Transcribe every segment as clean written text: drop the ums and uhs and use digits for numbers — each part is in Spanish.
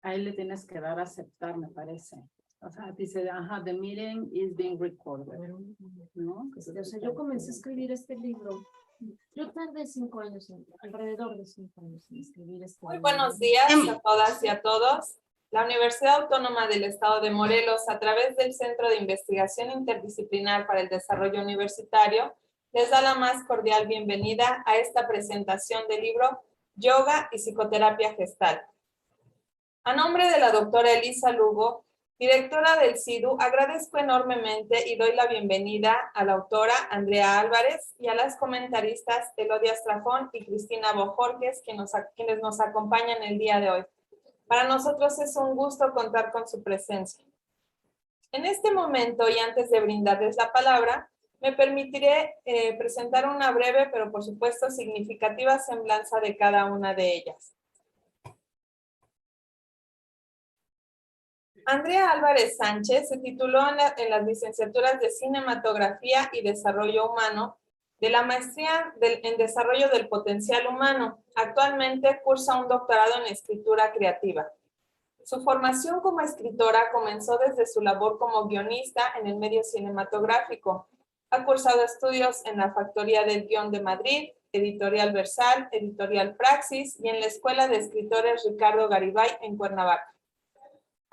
Ahí le tienes que dar a aceptar, me parece. O sea, dice, ajá, the meeting is being recorded. ¿No? O sea, yo comencé a escribir este libro. Yo tardé 5 años, alrededor de 5 años en escribir este Muy libro. buenos días a todas y a todos. La Universidad Autónoma del Estado de Morelos, a través del Centro de Investigación Interdisciplinar para el Desarrollo Universitario, les da la más cordial bienvenida a esta presentación del libro Yoga y Psicoterapia Gestalt. A nombre de la doctora Elisa Lugo, directora del CIDU, agradezco enormemente y doy la bienvenida a la autora Andrea Álvarez y a las comentaristas Elodia Estrafón y Cristina Bojorques, quienes nos acompañan el día de hoy. Para nosotros es un gusto contar con su presencia. En este momento, y antes de brindarles la palabra, me permitiré presentar una breve, pero por supuesto significativa semblanza de cada una de ellas. Andrea Álvarez Sánchez se tituló en las licenciaturas de Cinematografía y Desarrollo Humano de la Maestría en Desarrollo del Potencial Humano. Actualmente cursa un doctorado en Escritura Creativa. Su formación como escritora comenzó desde su labor como guionista en el medio cinematográfico. Ha cursado estudios en la Factoría del Guión de Madrid, Editorial Versal, Editorial Praxis y en la Escuela de Escritores Ricardo Garibay en Cuernavaca.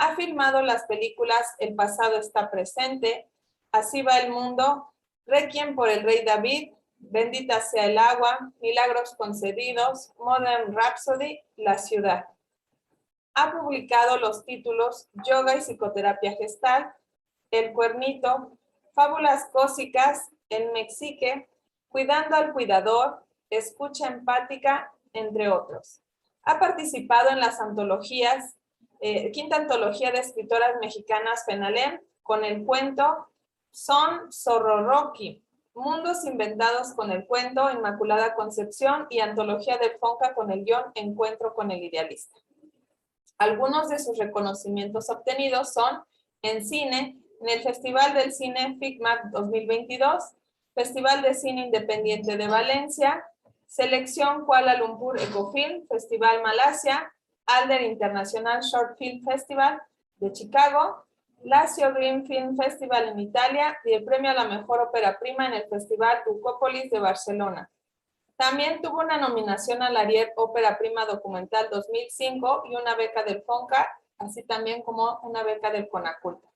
Ha filmado las películas El pasado está presente, Así va el mundo, Requiem por el rey David, Bendita sea el agua, Milagros concedidos, Modern Rhapsody, La ciudad. Ha publicado los títulos Yoga y Psicoterapia Gestalt, El cuernito, Fábulas cósicas, El mexique, Cuidando al cuidador, Escucha empática, entre otros. Ha participado en las antologías quinta antología de escritoras mexicanas FENALEM con el cuento Son Zorroroqui, Mundos inventados con el cuento Inmaculada Concepción y antología del FONCA con el guión Encuentro con el idealista. Algunos de sus reconocimientos obtenidos son en cine, en el Festival del Cine FICMAC 2022, Festival de Cine Independiente de Valencia, Selección Kuala Lumpur Ecofilm, Festival Malasia, Alder International Short Film Festival de Chicago, Lazio Green Film Festival en Italia y el premio a la mejor ópera prima en el Festival Ucópolis de Barcelona. También tuvo una nominación al Ariel Ópera Prima Documental 2005 y una beca del FONCA, así también como una beca del CONACULTA.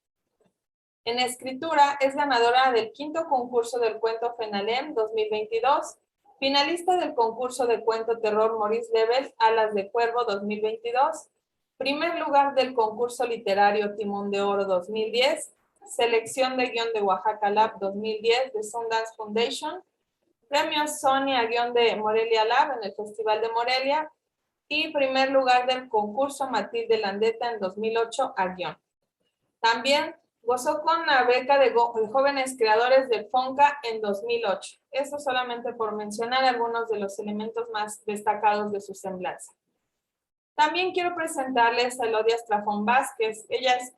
En escritura es ganadora del 5º concurso del cuento FENALEM 2022, finalista del concurso de cuento terror Maurice Lebel, Alas de Cuervo 2022, primer lugar del concurso literario Timón de Oro 2010, selección de guión de Oaxaca Lab 2010 de Sundance Foundation, premio Sony a guión de Morelia Lab en el Festival de Morelia y primer lugar del concurso Matilde Landeta en 2008 a guión. También gozó con la beca de jóvenes creadores del FONCA en 2008. Eso solamente por mencionar algunos de los elementos más destacados de su semblanza. También quiero presentarles a Elodia Estrafón Vázquez. Ella es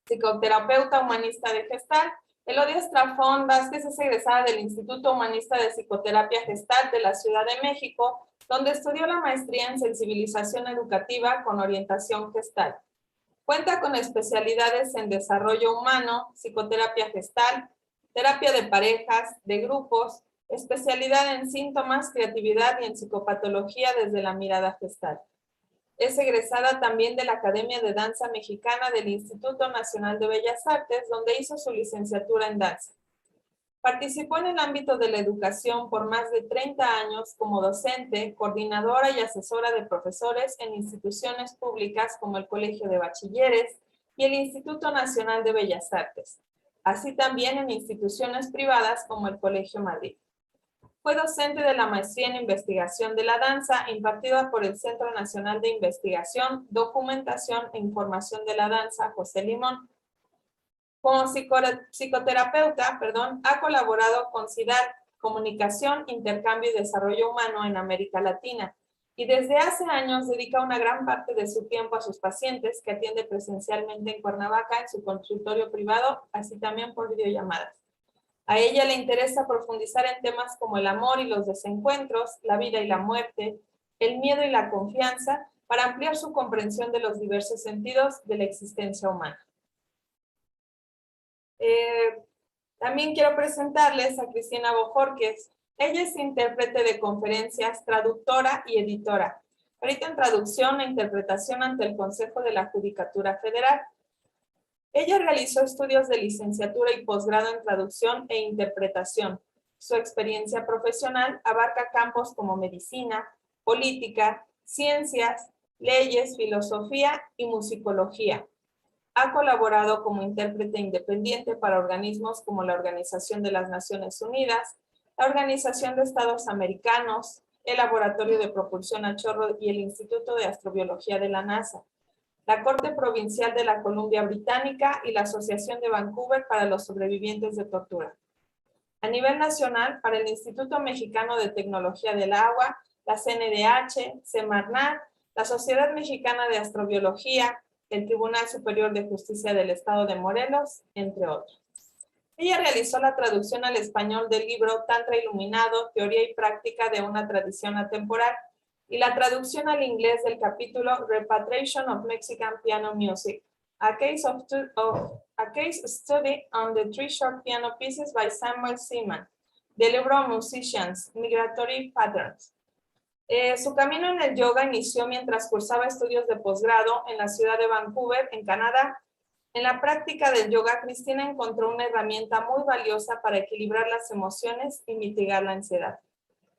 psicoterapeuta humanista de Gestalt. Elodia Estrafón Vázquez es egresada del Instituto Humanista de Psicoterapia Gestalt de la Ciudad de México, donde estudió la maestría en sensibilización educativa con orientación Gestalt. Cuenta con especialidades en desarrollo humano, psicoterapia gestal, terapia de parejas, de grupos, especialidad en síntomas, creatividad y en psicopatología desde la mirada gestal. Es egresada también de la Academia de Danza Mexicana del Instituto Nacional de Bellas Artes, donde hizo su licenciatura en danza. Participó en el ámbito de la educación por más de 30 años como docente, coordinadora y asesora de profesores en instituciones públicas como el Colegio de Bachilleres y el Instituto Nacional de Bellas Artes, así también en instituciones privadas como el Colegio Madrid. Fue docente de la maestría en investigación de la danza impartida por el Centro Nacional de Investigación, Documentación e Información de la Danza, José Limón. Como psicoterapeuta, ha colaborado con CIDAD, Comunicación, Intercambio y Desarrollo Humano en América Latina, y desde hace años dedica una gran parte de su tiempo a sus pacientes que atiende presencialmente en Cuernavaca en su consultorio privado, así también por videollamadas. A ella le interesa profundizar en temas como el amor y los desencuentros, la vida y la muerte, el miedo y la confianza, para ampliar su comprensión de los diversos sentidos de la existencia humana. También quiero presentarles a Cristina Bojorquez. Ella es intérprete de conferencias, traductora y editora. Ahorita en traducción e interpretación ante el Consejo de la Judicatura Federal. Ella realizó estudios de licenciatura y posgrado en traducción e interpretación. Su experiencia profesional abarca campos como medicina, política, ciencias, leyes, filosofía y musicología. Ha colaborado como intérprete independiente para organismos como la Organización de las Naciones Unidas, la Organización de Estados Americanos, el Laboratorio de Propulsión a Chorro y el Instituto de Astrobiología de la NASA, la Corte Provincial de la Columbia Británica y la Asociación de Vancouver para los Sobrevivientes de Tortura. A nivel nacional, para el Instituto Mexicano de Tecnología del Agua, la CNDH, Semarnat, la Sociedad Mexicana de Astrobiología, el Tribunal Superior de Justicia del Estado de Morelos, entre otros. Ella realizó la traducción al español del libro Tantra Iluminado, Teoría y Práctica de una Tradición Atemporal, y la traducción al inglés del capítulo Repatriation of Mexican Piano Music, a case study on the three short piano pieces by Samuel Seaman, del libro Musicians, Migratory Patterns. Su camino en el yoga inició mientras cursaba estudios de posgrado en la ciudad de Vancouver, en Canadá. En la práctica del yoga, Cristina encontró una herramienta muy valiosa para equilibrar las emociones y mitigar la ansiedad.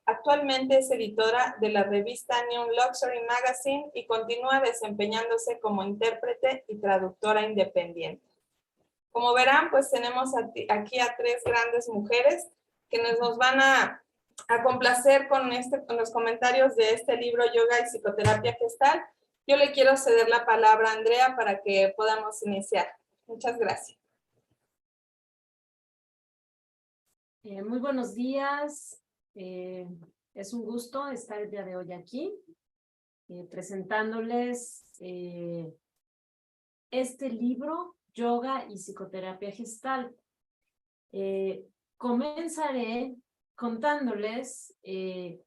Actualmente es editora de la revista New Luxury Magazine y continúa desempeñándose como intérprete y traductora independiente. Como verán, pues tenemos aquí a tres grandes mujeres que nos van a complacer con los comentarios de este libro Yoga y Psicoterapia Gestal. Yo le quiero ceder la palabra a Andrea para que podamos iniciar. Muchas gracias. Muy buenos días. Es un gusto estar el día de hoy aquí presentándoles este libro, Yoga y Psicoterapia Gestal. Comenzaré contándoles que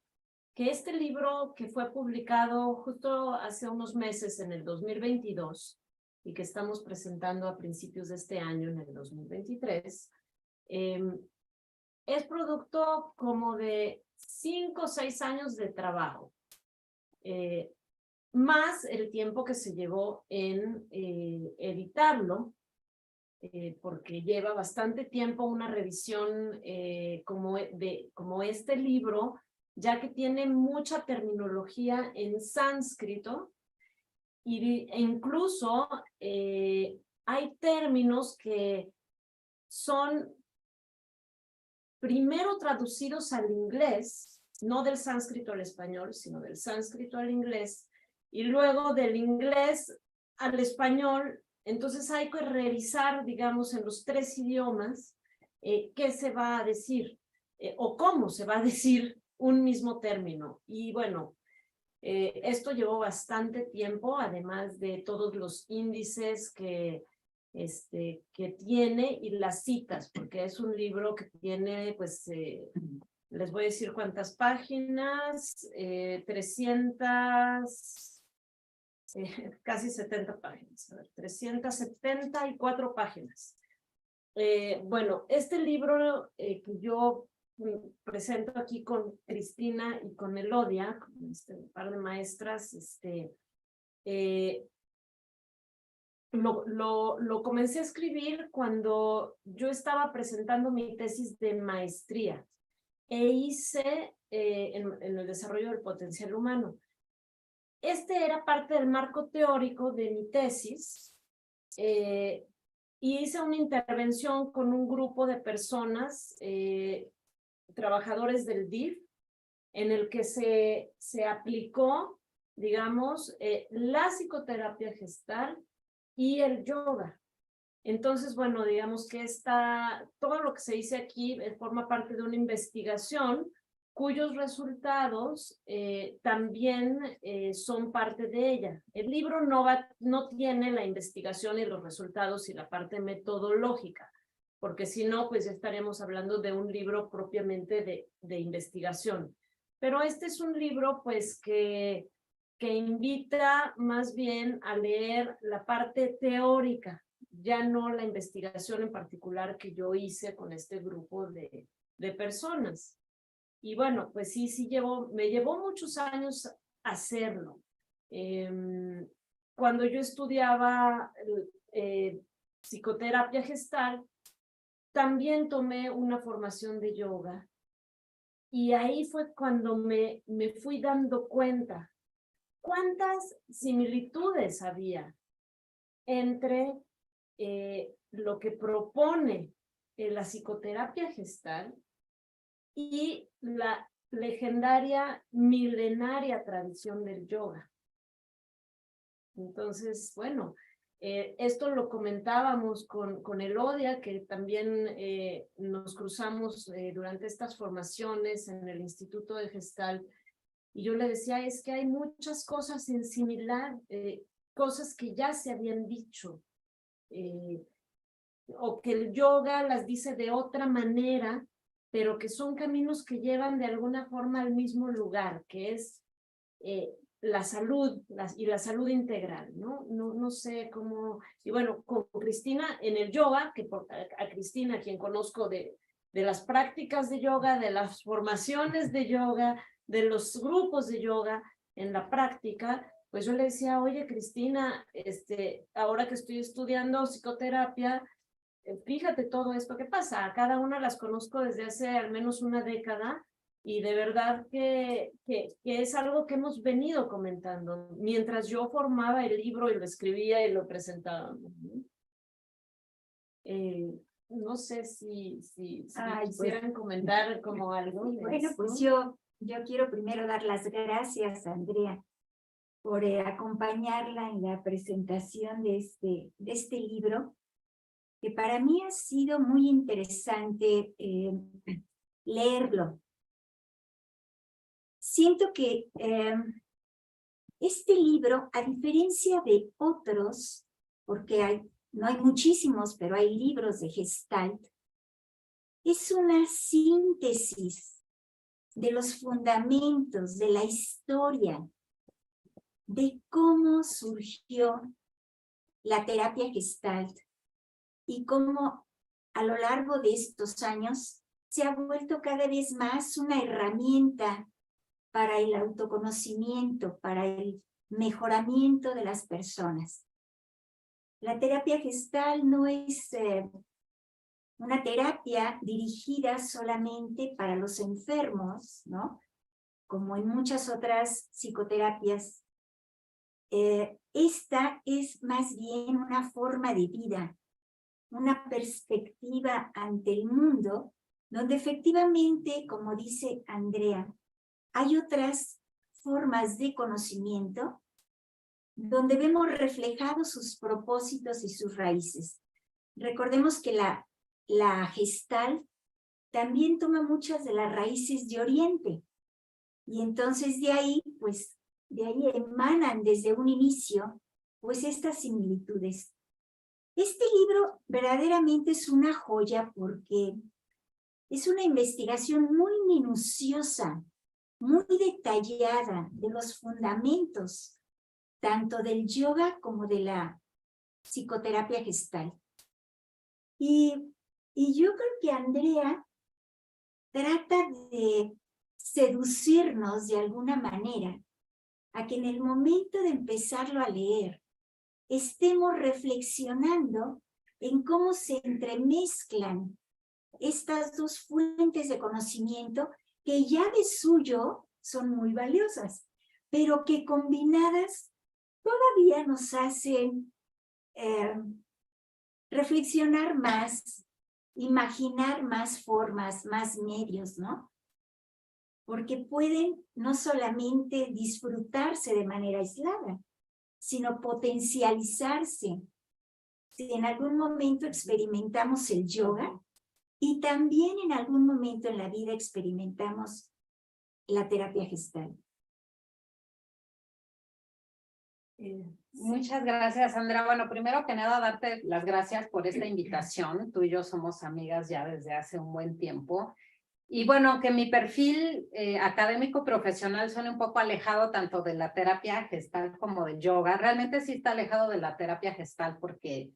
este libro, que fue publicado justo hace unos meses en el 2022 y que estamos presentando a principios de este año, en el 2023, es producto como de 5 o 6 años de trabajo, más el tiempo que se llevó en editarlo, porque lleva bastante tiempo una revisión como este libro, ya que tiene mucha terminología en sánscrito e incluso hay términos que son primero traducidos al inglés, no del sánscrito al español, sino del sánscrito al inglés, y luego del inglés al español. Entonces hay que revisar, digamos, en los 3 idiomas qué se va a decir o cómo se va a decir un mismo término. Y bueno, esto llevó bastante tiempo, además de todos los índices que tiene y las citas, porque es un libro que tiene, pues, les voy a decir cuántas páginas, 300... casi 70 páginas, a ver, 374 páginas. Bueno, este libro que yo presento aquí con Cristina y con Elodia, con un par de maestras, lo comencé a escribir cuando yo estaba presentando mi tesis de maestría e hice en el desarrollo del potencial humano. Este era parte del marco teórico de mi tesis y hice una intervención con un grupo de personas, trabajadores del DIF, en el que se aplicó, digamos, la psicoterapia gestal y el yoga. Entonces, bueno, digamos que todo lo que se dice aquí forma parte de una investigación cuyos resultados también son parte de ella. El libro no tiene la investigación y los resultados y la parte metodológica, porque si no, pues ya estaríamos hablando de un libro propiamente de investigación. Pero este es un libro, pues, que invita más bien a leer la parte teórica, ya no la investigación en particular que yo hice con este grupo de personas. Y bueno, pues sí, me llevó muchos años hacerlo. Cuando yo estudiaba psicoterapia gestal, también tomé una formación de yoga. Y ahí fue cuando me fui dando cuenta cuántas similitudes había entre lo que propone la psicoterapia gestal y la legendaria, milenaria tradición del yoga. Entonces, bueno, esto lo comentábamos con Elodia, que también nos cruzamos durante estas formaciones en el Instituto de Gestal, y yo le decía, es que hay muchas cosas en similar, cosas que ya se habían dicho, o que el yoga las dice de otra manera, pero que son caminos que llevan de alguna forma al mismo lugar, que es la salud y la salud integral, ¿no? No sé cómo. Y bueno, con Cristina en el yoga, que a Cristina, quien conozco de las prácticas de yoga, de las formaciones de yoga, de los grupos de yoga en la práctica, pues yo le decía, oye, Cristina, ahora que estoy estudiando psicoterapia, fíjate todo esto que pasa. A cada una las conozco desde hace al menos una década, y de verdad que es algo que hemos venido comentando mientras yo formaba el libro y lo escribía y lo presentaba. No sé si quisieran comentar como algo. Bueno, pues yo quiero primero dar las gracias a Andrea por acompañarla en la presentación de este libro, que para mí ha sido muy interesante leerlo. Siento que este libro, a diferencia de otros, porque no hay muchísimos, pero hay libros de Gestalt, es una síntesis de los fundamentos, de la historia, de cómo surgió la terapia Gestalt y cómo a lo largo de estos años se ha vuelto cada vez más una herramienta para el autoconocimiento, para el mejoramiento de las personas. La terapia Gestalt no es una terapia dirigida solamente para los enfermos, ¿no? Como en muchas otras psicoterapias. Esta es más bien una forma de vida, una perspectiva ante el mundo, donde efectivamente, como dice Andrea, hay otras formas de conocimiento donde vemos reflejados sus propósitos y sus raíces. Recordemos que la Gestalt también toma muchas de las raíces de Oriente, y entonces de ahí emanan desde un inicio pues estas similitudes. Este libro verdaderamente es una joya porque es una investigación muy minuciosa, muy detallada de los fundamentos, tanto del yoga como de la psicoterapia Gestalt. Y yo creo que Andrea trata de seducirnos de alguna manera a que en el momento de empezarlo a leer, estemos reflexionando en cómo se entremezclan estas dos fuentes de conocimiento que ya de suyo son muy valiosas, pero que combinadas todavía nos hacen reflexionar más, imaginar más formas, más medios, ¿no? Porque pueden no solamente disfrutarse de manera aislada, sino potencializarse. Si en algún momento experimentamos el yoga, y también en algún momento en la vida experimentamos la terapia Gestalt. Muchas gracias, Sandra. Bueno, primero que nada, darte las gracias por esta invitación. Tú y yo somos amigas ya desde hace un buen tiempo. Y bueno, que mi perfil académico profesional suene un poco alejado tanto de la terapia gestal como del yoga. Realmente sí está alejado de la terapia gestal porque,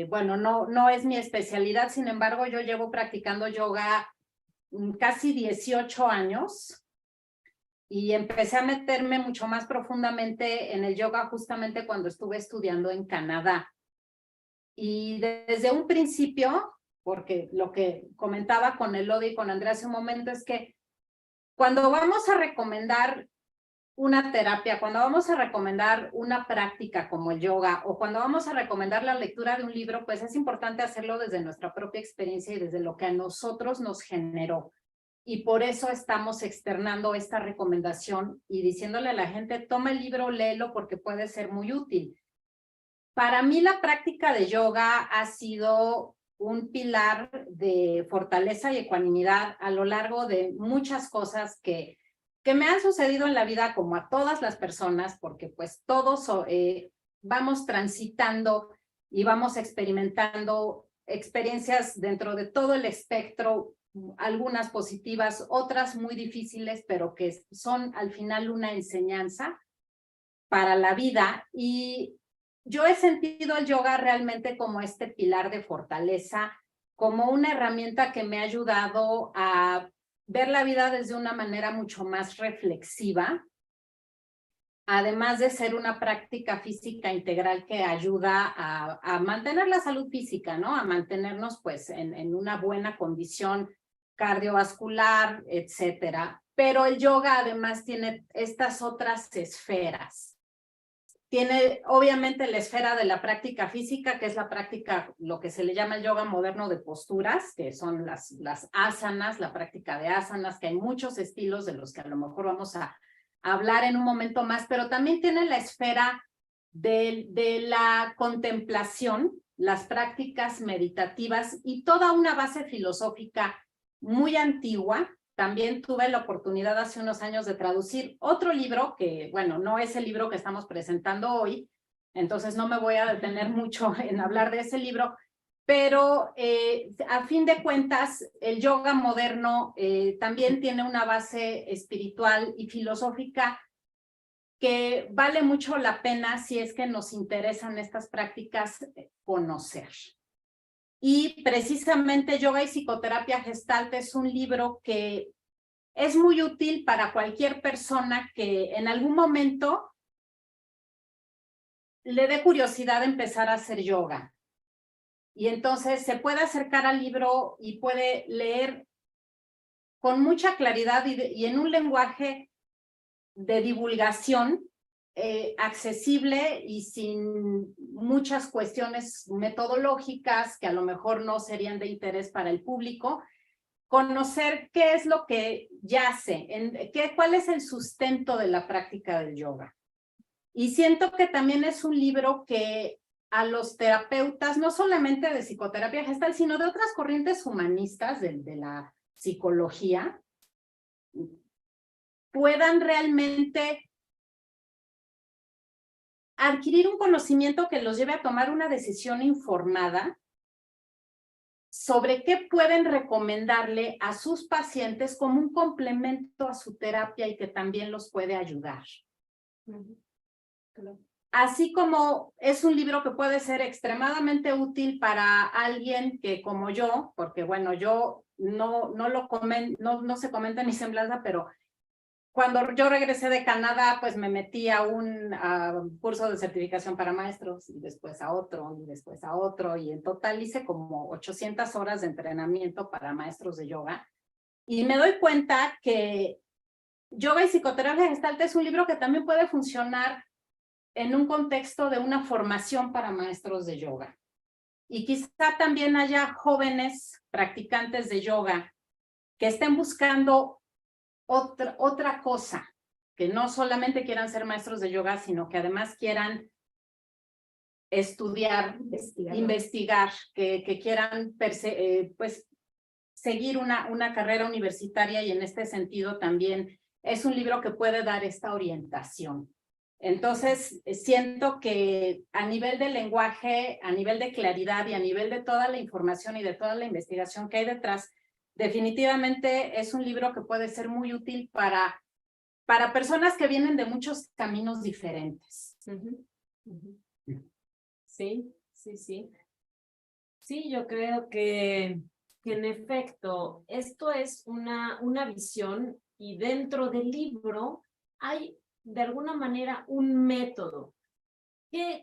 bueno, no es mi especialidad. Sin embargo, yo llevo practicando yoga casi 18 años. Y empecé a meterme mucho más profundamente en el yoga justamente cuando estuve estudiando en Canadá. Y desde un principio, porque lo que comentaba con Elodie y con Andrea hace un momento es que cuando vamos a recomendar una terapia, cuando vamos a recomendar una práctica como el yoga o cuando vamos a recomendar la lectura de un libro, pues es importante hacerlo desde nuestra propia experiencia y desde lo que a nosotros nos generó. Y por eso estamos externando esta recomendación y diciéndole a la gente, toma el libro, léelo porque puede ser muy útil. Para mí la práctica de yoga ha sido un pilar de fortaleza y ecuanimidad a lo largo de muchas cosas que me han sucedido en la vida como a todas las personas, porque pues todos vamos transitando y vamos experimentando experiencias dentro de todo el espectro, algunas positivas, otras muy difíciles, pero que son al final una enseñanza para la vida. Y yo he sentido el yoga realmente como este pilar de fortaleza, como una herramienta que me ha ayudado a ver la vida desde una manera mucho más reflexiva, además de ser una práctica física integral que ayuda a mantener la salud física, ¿no? A mantenernos pues en una buena condición cardiovascular, etcétera. Pero el yoga además tiene estas otras esferas. Tiene obviamente la esfera de la práctica física, que es la práctica, lo que se le llama el yoga moderno de posturas, que son las asanas, la práctica de asanas, que hay muchos estilos de los que a lo mejor vamos a hablar en un momento más, pero también tiene la esfera de la contemplación, las prácticas meditativas y toda una base filosófica muy antigua. También tuve la oportunidad hace unos años de traducir otro libro que, bueno, no es el libro que estamos presentando hoy, entonces no me voy a detener mucho en hablar de ese libro, pero a fin de cuentas, el yoga moderno también tiene una base espiritual y filosófica que vale mucho la pena si es que nos interesan estas prácticas conocer. Y precisamente Yoga y Psicoterapia Gestalt es un libro que es muy útil para cualquier persona que en algún momento le dé curiosidad empezar a hacer yoga. Y entonces se puede acercar al libro y puede leer con mucha claridad y en un lenguaje de divulgación accesible y sin muchas cuestiones metodológicas que a lo mejor no serían de interés para el público, conocer qué es lo que yace, cuál es el sustento de la práctica del yoga. Y siento que también es un libro que a los terapeutas, no solamente de psicoterapia gestal, sino de otras corrientes humanistas de la psicología, puedan realmente adquirir un conocimiento que los lleve a tomar una decisión informada sobre qué pueden recomendarle a sus pacientes como un complemento a su terapia y que también los puede ayudar. Así como es un libro que puede ser extremadamente útil para alguien que como yo, porque bueno, yo no se comenta en mi semblanza, pero cuando yo regresé de Canadá, pues me metí a un curso de certificación para maestros y después a otro y después a otro y en total hice como 800 horas de entrenamiento para maestros de yoga y me doy cuenta que Yoga y Psicoterapia Gestalt es un libro que también puede funcionar en un contexto de una formación para maestros de yoga. Y quizá también haya jóvenes practicantes de yoga que estén buscando otra cosa, que no solamente quieran ser maestros de yoga, sino que además quieran estudiar, investigar, que quieran pues, seguir una carrera universitaria y en este sentido también es un libro que puede dar esta orientación. Entonces, siento que a nivel de lenguaje, a nivel de claridad y a nivel de toda la información y de toda la investigación que hay detrás, definitivamente es un libro que puede ser muy útil para personas que vienen de muchos caminos diferentes. Sí, sí, sí. Sí, yo creo que en efecto, esto es una visión y dentro del libro hay de alguna manera un método.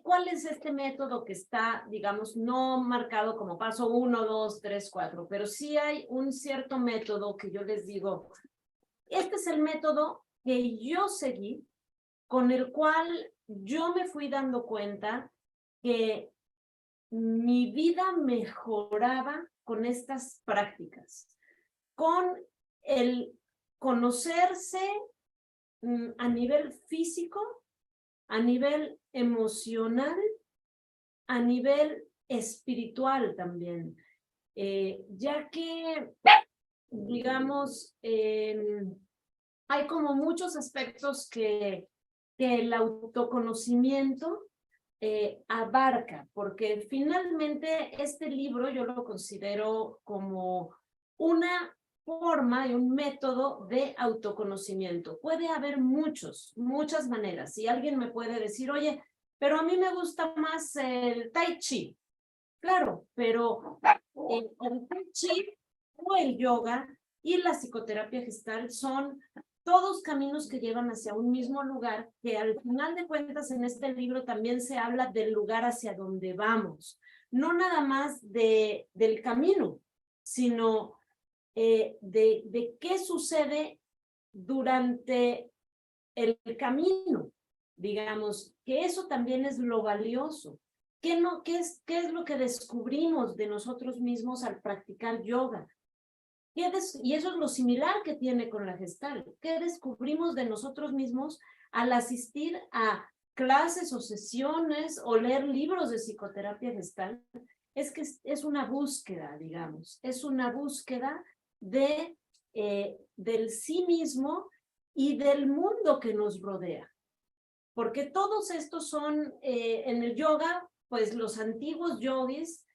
¿Cuál es este método que está, digamos, no marcado como paso 1, 2, 3, 4, pero sí hay un cierto método que yo les digo, este es el método que yo seguí, con el cual yo me fui dando cuenta que mi vida mejoraba con estas prácticas, con el conocerse a nivel físico, a nivel emocional, a nivel espiritual también, ya que, digamos, hay como muchos aspectos que el autoconocimiento abarca, porque finalmente este libro yo lo considero como una forma y un método de autoconocimiento. Puede haber muchas maneras. Si alguien me puede decir, oye, pero a mí me gusta más el Tai Chi. Claro, pero el Tai Chi o el yoga y la psicoterapia gestal son todos caminos que llevan hacia un mismo lugar, que al final de cuentas en este libro también se habla del lugar hacia donde vamos, no nada más del camino, sino de qué sucede durante el camino, digamos, que eso también es lo valioso. ¿Qué es lo que descubrimos de nosotros mismos al practicar yoga? Y eso es lo similar que tiene con la Gestalt. ¿Qué descubrimos de nosotros mismos al asistir a clases o sesiones o leer libros de psicoterapia Gestalt? Es que es una búsqueda, digamos, es una búsqueda del sí mismo y del mundo que nos rodea. Porque todos estos son, en el yoga, pues los antiguos yogis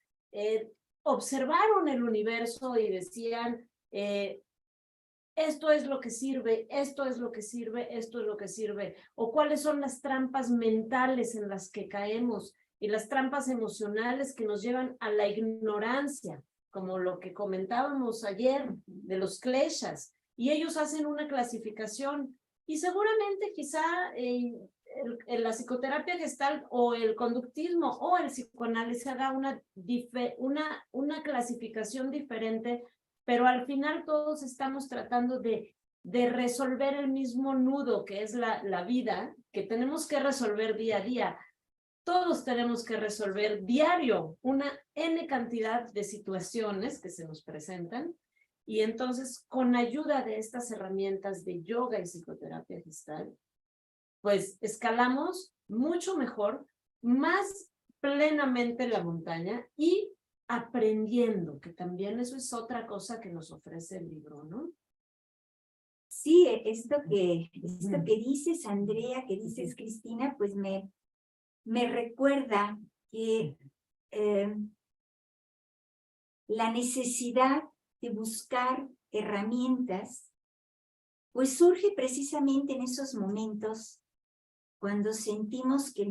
observaron el universo y decían, esto es lo que sirve, esto es lo que sirve, esto es lo que sirve, o cuáles son las trampas mentales en las que caemos y las trampas emocionales que nos llevan a la ignorancia, como lo que comentábamos ayer de los kleshas, y ellos hacen una clasificación, y seguramente quizá la psicoterapia gestal o el conductismo o el psicoanálisis haga una clasificación diferente, pero al final todos estamos tratando de resolver el mismo nudo que es la vida, que tenemos que resolver día a día. Todos tenemos que resolver diario una N cantidad de situaciones que se nos presentan, y entonces con ayuda de estas herramientas de yoga y psicoterapia gestal, pues escalamos mucho mejor, más plenamente la montaña y aprendiendo, que también eso es otra cosa que nos ofrece el libro, ¿no? Sí, esto que dices, Andrea, que dices, Cristina, pues me recuerda que la necesidad de buscar herramientas, pues surge precisamente en esos momentos cuando sentimos que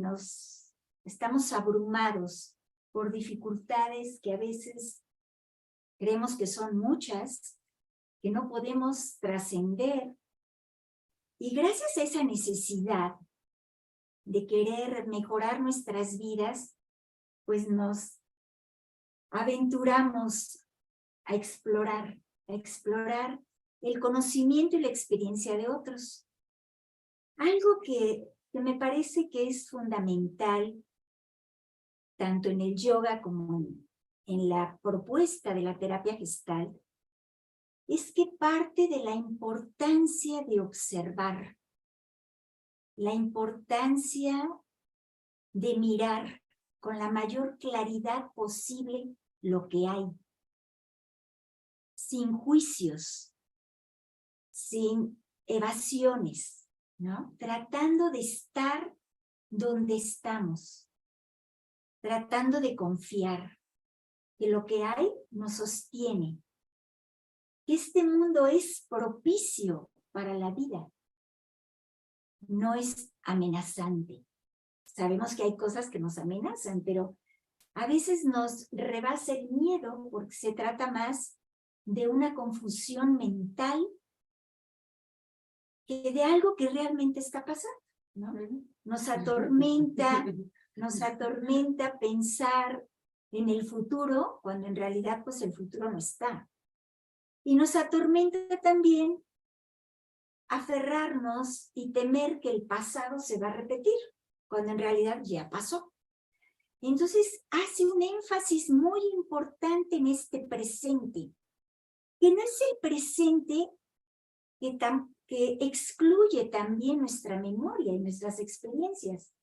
estamos abrumados por dificultades que a veces creemos que son muchas, que no podemos trascender. Y gracias a esa necesidad de querer mejorar nuestras vidas, pues nos aventuramos a explorar el conocimiento y la experiencia de otros. Algo que me parece que es fundamental, tanto en el yoga como en la propuesta de la terapia gestal, es que parte de la importancia de observar, la importancia de mirar con la mayor claridad posible lo que hay, sin juicios, sin evasiones, ¿no? Tratando de estar donde estamos, tratando de confiar que lo que hay nos sostiene, que este mundo es propicio para la vida, no es amenazante. Sabemos que hay cosas que nos amenazan, pero a veces nos rebasa el miedo porque se trata más de una confusión mental que de algo que realmente está pasando, ¿no? Nos atormenta pensar en el futuro cuando en realidad pues el futuro no está. Y nos atormenta también aferrarnos y temer que el pasado se va a repetir cuando en realidad ya pasó. Entonces hace un énfasis muy importante en este presente, que no es el presente que excluye también nuestra memoria y nuestras experiencias,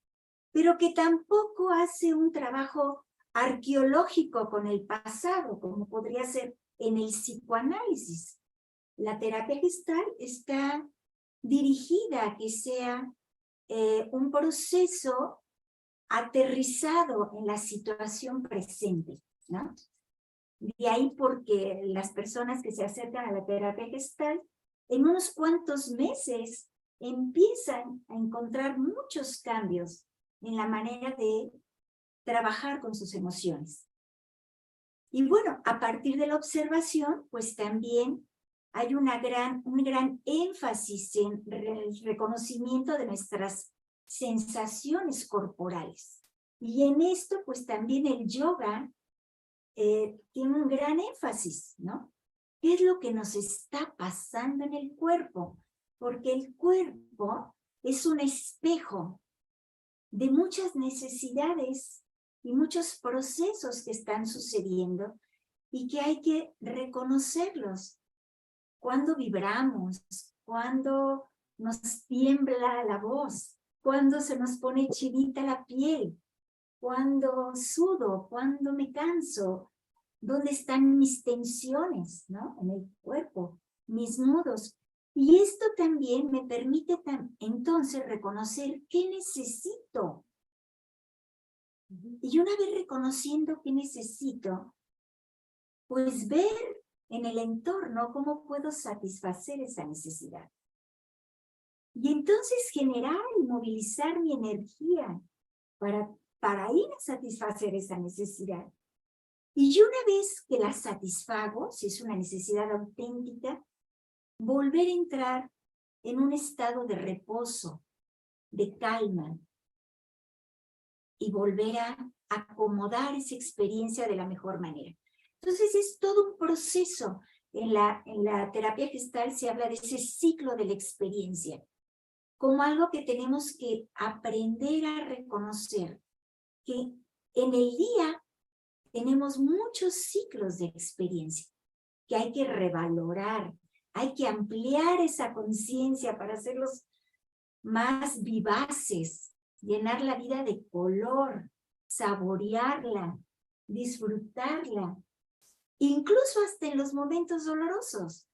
pero que tampoco hace un trabajo arqueológico con el pasado, como podría ser en el psicoanálisis. La terapia gestal está dirigida a que sea un proceso aterrizado en la situación presente, ¿no? De ahí porque las personas que se acercan a la terapia gestal, en unos cuantos meses empiezan a encontrar muchos cambios en la manera de trabajar con sus emociones. Y bueno, a partir de la observación, pues también hay un gran énfasis en el reconocimiento de nuestras sensaciones corporales. Y en esto, pues también el yoga tiene un gran énfasis, ¿no? ¿Qué es lo que nos está pasando en el cuerpo? Porque el cuerpo es un espejo de muchas necesidades y muchos procesos que están sucediendo y que hay que reconocerlos. Cuando vibramos, cuando nos tiembla la voz, cuando se nos pone chinita la piel, cuando sudo, cuando me canso, dónde están mis tensiones, ¿no? En el cuerpo, mis nudos. Y esto también me permite entonces reconocer qué necesito. Y una vez reconociendo qué necesito, pues ver en el entorno cómo puedo satisfacer esa necesidad. Y entonces generar y movilizar mi energía para ir a satisfacer esa necesidad. Y una vez que la satisfago, si es una necesidad auténtica, volver a entrar en un estado de reposo, de calma, y volver a acomodar esa experiencia de la mejor manera. Entonces es todo un proceso. En la terapia gestal se habla de ese ciclo de la experiencia, como algo que tenemos que aprender a reconocer, que en el día tenemos muchos ciclos de experiencia, que hay que revalorar, hay que ampliar esa conciencia para hacerlos más vivaces, llenar la vida de color, saborearla, disfrutarla, incluso hasta en los momentos dolorosos.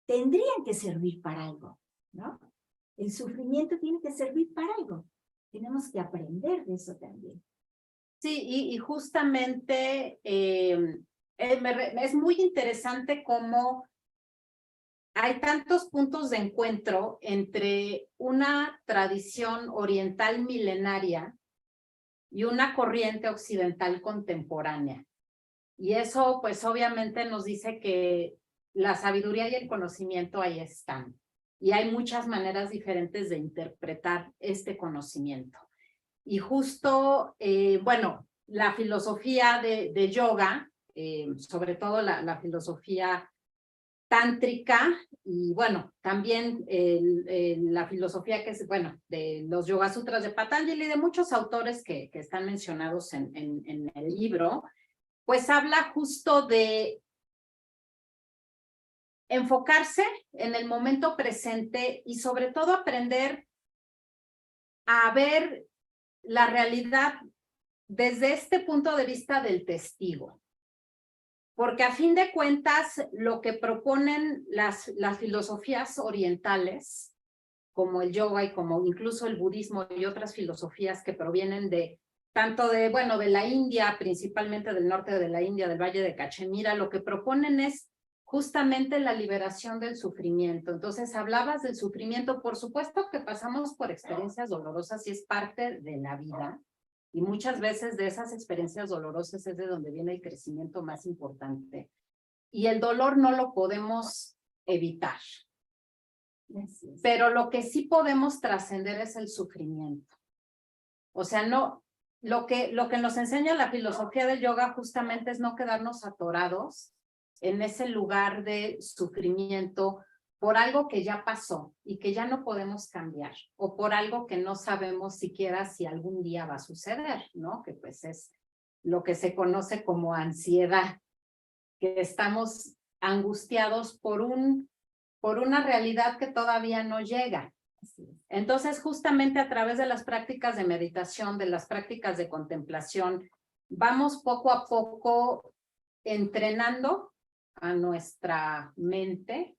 Tendrían que servir para algo, ¿no? El sufrimiento tiene que servir para algo. Tenemos que aprender de eso también. Sí, y justamente es muy interesante cómo hay tantos puntos de encuentro entre una tradición oriental milenaria y una corriente occidental contemporánea. Y eso, pues, obviamente nos dice que la sabiduría y el conocimiento ahí están. Y hay muchas maneras diferentes de interpretar este conocimiento. Y justo, bueno, la filosofía de yoga, sobre todo la filosofía tántrica, y bueno, también la filosofía que es, bueno, de los Yoga Sutras de Patanjali y de muchos autores que están mencionados en el libro, pues habla justo de enfocarse en el momento presente y sobre todo aprender a ver la realidad desde este punto de vista del testigo. Porque a fin de cuentas, lo que proponen las filosofías orientales como el yoga y como incluso el budismo y otras filosofías que provienen de tanto de, bueno, de la India, principalmente del norte de la India, del Valle de Cachemira, lo que proponen es justamente la liberación del sufrimiento. Entonces, hablabas del sufrimiento, por supuesto que pasamos por experiencias dolorosas y es parte de la vida. Y muchas veces de esas experiencias dolorosas es de donde viene el crecimiento más importante. Y el dolor no lo podemos evitar. Pero lo que sí podemos trascender es el sufrimiento. O sea, no, lo que nos enseña la filosofía del yoga justamente es no quedarnos atorados en ese lugar de sufrimiento por algo que ya pasó y que ya no podemos cambiar, o por algo que no sabemos siquiera si algún día va a suceder, ¿no? Que pues es lo que se conoce como ansiedad, que estamos angustiados por una realidad que todavía no llega. Entonces, justamente a través de las prácticas de meditación, de las prácticas de contemplación, vamos poco a poco entrenando a nuestra mente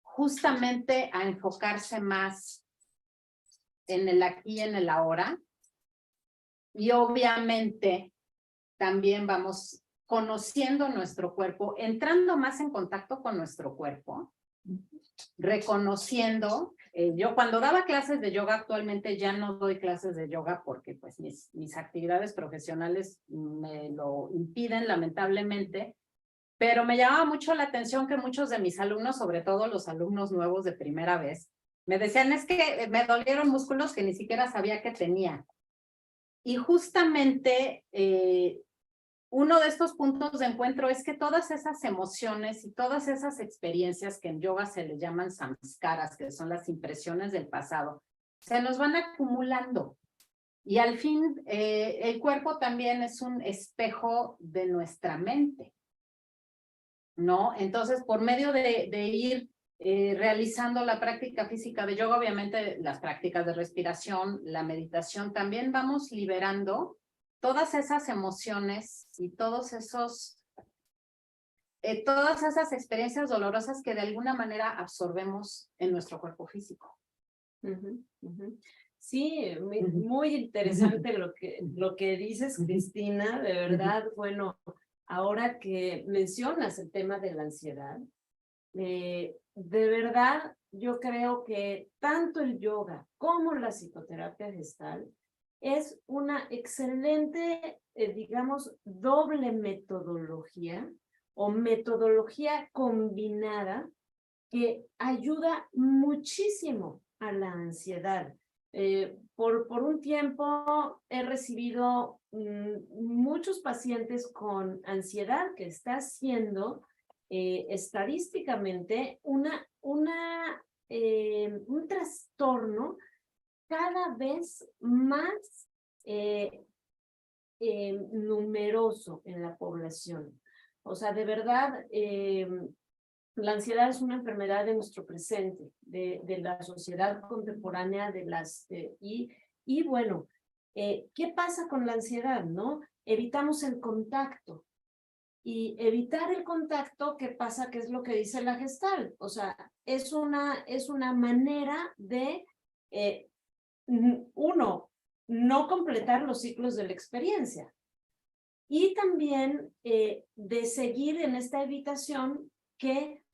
justamente a enfocarse más en el aquí y en el ahora. Y obviamente también vamos conociendo nuestro cuerpo, entrando más en contacto con nuestro cuerpo, reconociendo. Yo cuando daba clases de yoga, actualmente ya no doy clases de yoga porque pues mis actividades profesionales me lo impiden lamentablemente, pero me llamaba mucho la atención que muchos de mis alumnos, sobre todo los alumnos nuevos de primera vez, me decían, es que me dolieron músculos que ni siquiera sabía que tenía. Y justamente uno de estos puntos de encuentro es que todas esas emociones y todas esas experiencias que en yoga se le llaman samskaras, que son las impresiones del pasado, se nos van acumulando. Y al fin, el cuerpo también es un espejo de nuestra mente, ¿no? Entonces, por medio de ir realizando la práctica física de yoga, obviamente las prácticas de respiración, la meditación, también vamos liberando todas esas emociones y todas esas experiencias dolorosas que de alguna manera absorbemos en nuestro cuerpo físico. Sí, muy interesante lo que dices, Cristina, de verdad. Bueno, ahora que mencionas el tema de la ansiedad, de verdad yo creo que tanto el yoga como la psicoterapia gestal es una excelente, digamos, doble metodología o metodología combinada que ayuda muchísimo a la ansiedad. Por un tiempo he recibido muchos pacientes con ansiedad que está siendo estadísticamente un trastorno cada vez más numeroso en la población. O sea, de verdad, la ansiedad es una enfermedad de nuestro presente, de la sociedad contemporánea, y bueno, ¿qué pasa con la ansiedad, no? Evitamos el contacto. Y evitar el contacto, ¿qué pasa? ¿Qué es lo que dice la Gestalt? O sea, es una manera de, uno, no completar los ciclos de la experiencia. Y también de seguir en esta evitación que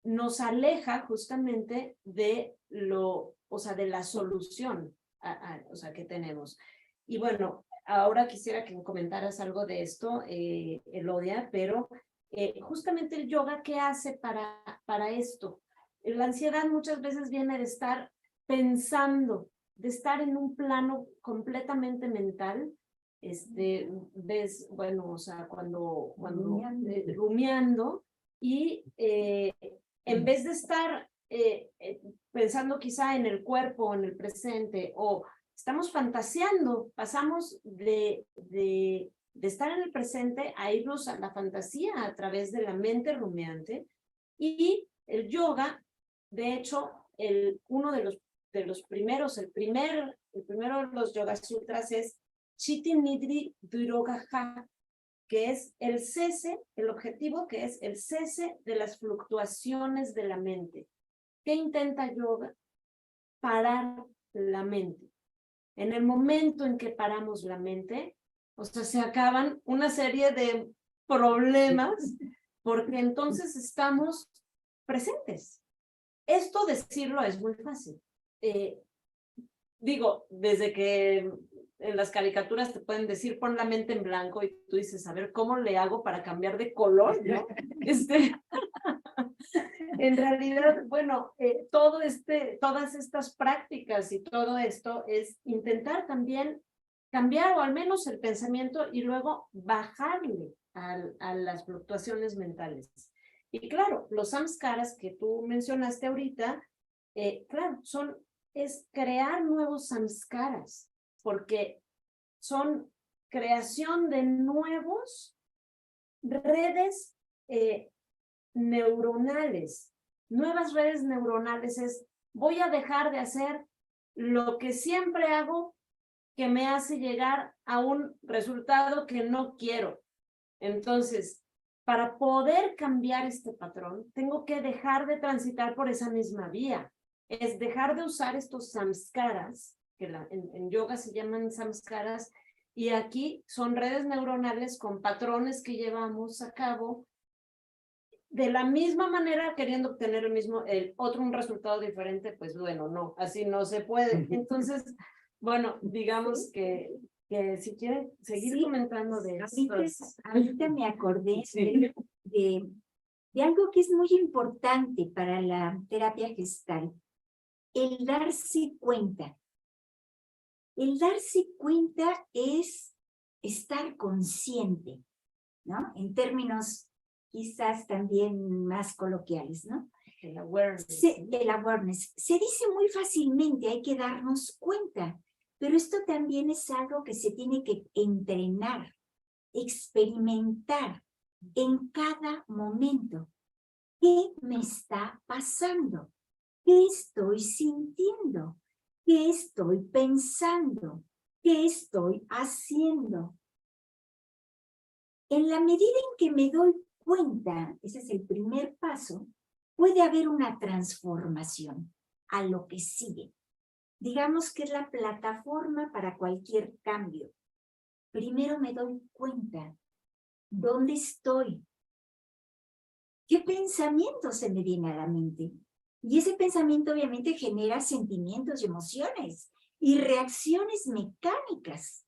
nos aleja justamente de de la solución que tenemos. Y bueno, ahora quisiera que comentaras algo de esto, Elodia, pero justamente el yoga, ¿qué hace para esto? La ansiedad muchas veces viene de estar pensando, de estar en un plano completamente mental, cuando rumiando, y en vez de estar pensando quizá en el cuerpo o en el presente, o estamos fantaseando, pasamos de estar en el presente a irnos a la fantasía a través de la mente rumiante. Y el yoga, de hecho, uno de los primeros, el primero de los Yoga Sutras es Chitti Nidri Durogaja, que es el objetivo que es el cese de las fluctuaciones de la mente. ¿qué intenta yoga? Parar la mente. En el momento en que paramos la mente, o sea, se acaban una serie de problemas, porque entonces estamos presentes. Esto decirlo es muy fácil. Digo, desde que en las caricaturas te pueden decir pon la mente en blanco y tú dices, a ver, ¿cómo le hago para cambiar de color? ¿No? En realidad, bueno, todas estas prácticas y todo esto es intentar cambiar o al menos el pensamiento y luego bajarle a las fluctuaciones mentales. Y claro, los samskaras que tú mencionaste ahorita, claro, es crear nuevos samskaras, porque son creación de nuevos redes neuronales. Nuevas redes neuronales es, voy a dejar de hacer lo que siempre hago que me hace llegar a un resultado que no quiero. Entonces, para poder cambiar este patrón, tengo que dejar de transitar por esa misma vía. Es dejar de usar estos samskaras, que en yoga se llaman samskaras, y aquí son redes neuronales con patrones que llevamos a cabo de la misma manera queriendo obtener un resultado diferente, pues bueno, no, así no se puede. Entonces, bueno, digamos que si quieren seguir comentando de estos. Ahorita me acordé de algo que es muy importante para la terapia gestal, el darse cuenta. El darse cuenta es estar consciente, ¿no? En términos quizás también más coloquiales, ¿no? El awareness. El awareness. Se dice muy fácilmente, hay que darnos cuenta, pero esto también es algo que se tiene que entrenar, experimentar en cada momento. ¿Qué me está pasando? ¿Qué estoy sintiendo? ¿Qué estoy pensando? ¿Qué estoy haciendo? En la medida en que me doy cuenta, ese es el primer paso, puede haber una transformación a lo que sigue. Digamos que es la plataforma para cualquier cambio. Primero me doy cuenta, ¿dónde estoy? ¿Qué pensamiento se me viene a la mente? Y ese pensamiento obviamente genera sentimientos y emociones y reacciones mecánicas.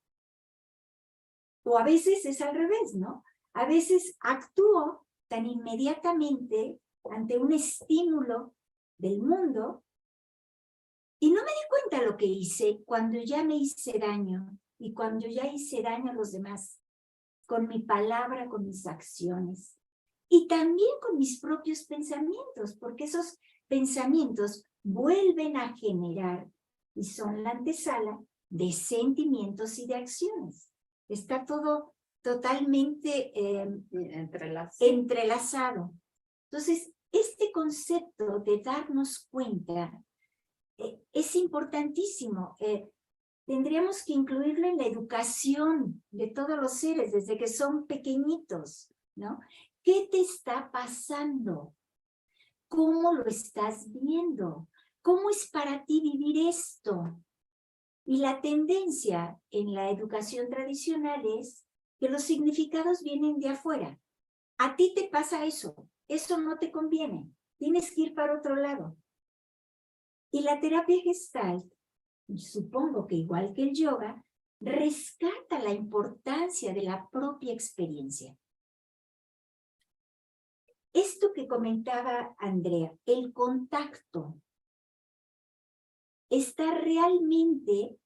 O a veces es al revés, ¿no? A veces actúo tan inmediatamente ante un estímulo del mundo y no me di cuenta lo que hice cuando ya me hice daño y cuando ya hice daño a los demás, con mi palabra, con mis acciones y también con mis propios pensamientos, porque esos pensamientos vuelven a generar y son la antesala de sentimientos y de acciones. Está todo totalmente entrelazado. Entonces, este concepto de darnos cuenta es importantísimo. Tendríamos que incluirlo en la educación de todos los seres desde que son pequeñitos, ¿no? ¿Qué te está pasando? ¿Cómo lo estás viendo? ¿Cómo es para ti vivir esto? Y la tendencia en la educación tradicional es que los significados vienen de afuera. A ti te pasa eso no te conviene, tienes que ir para otro lado. Y la terapia Gestalt, supongo que igual que el yoga, rescata la importancia de la propia experiencia. Esto que comentaba Andrea, el contacto, está realmente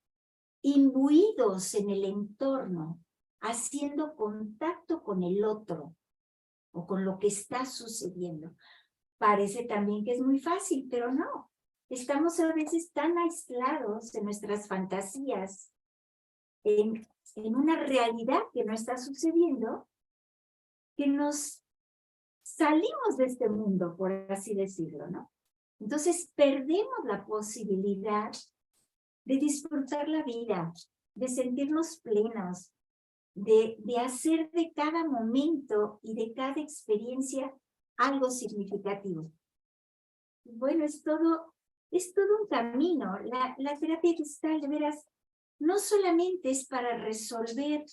imbuidos en el entorno, haciendo contacto con el otro o con lo que está sucediendo. Parece también que es muy fácil, pero no. Estamos a veces tan aislados en nuestras fantasías, en una realidad que no está sucediendo, que nos salimos de este mundo, por así decirlo, ¿no? Entonces perdemos la posibilidad de disfrutar la vida, de sentirnos plenos, de hacer de cada momento y de cada experiencia algo significativo. bueno, es todo un camino. La terapia gestal, de veras, no solamente es para resolver,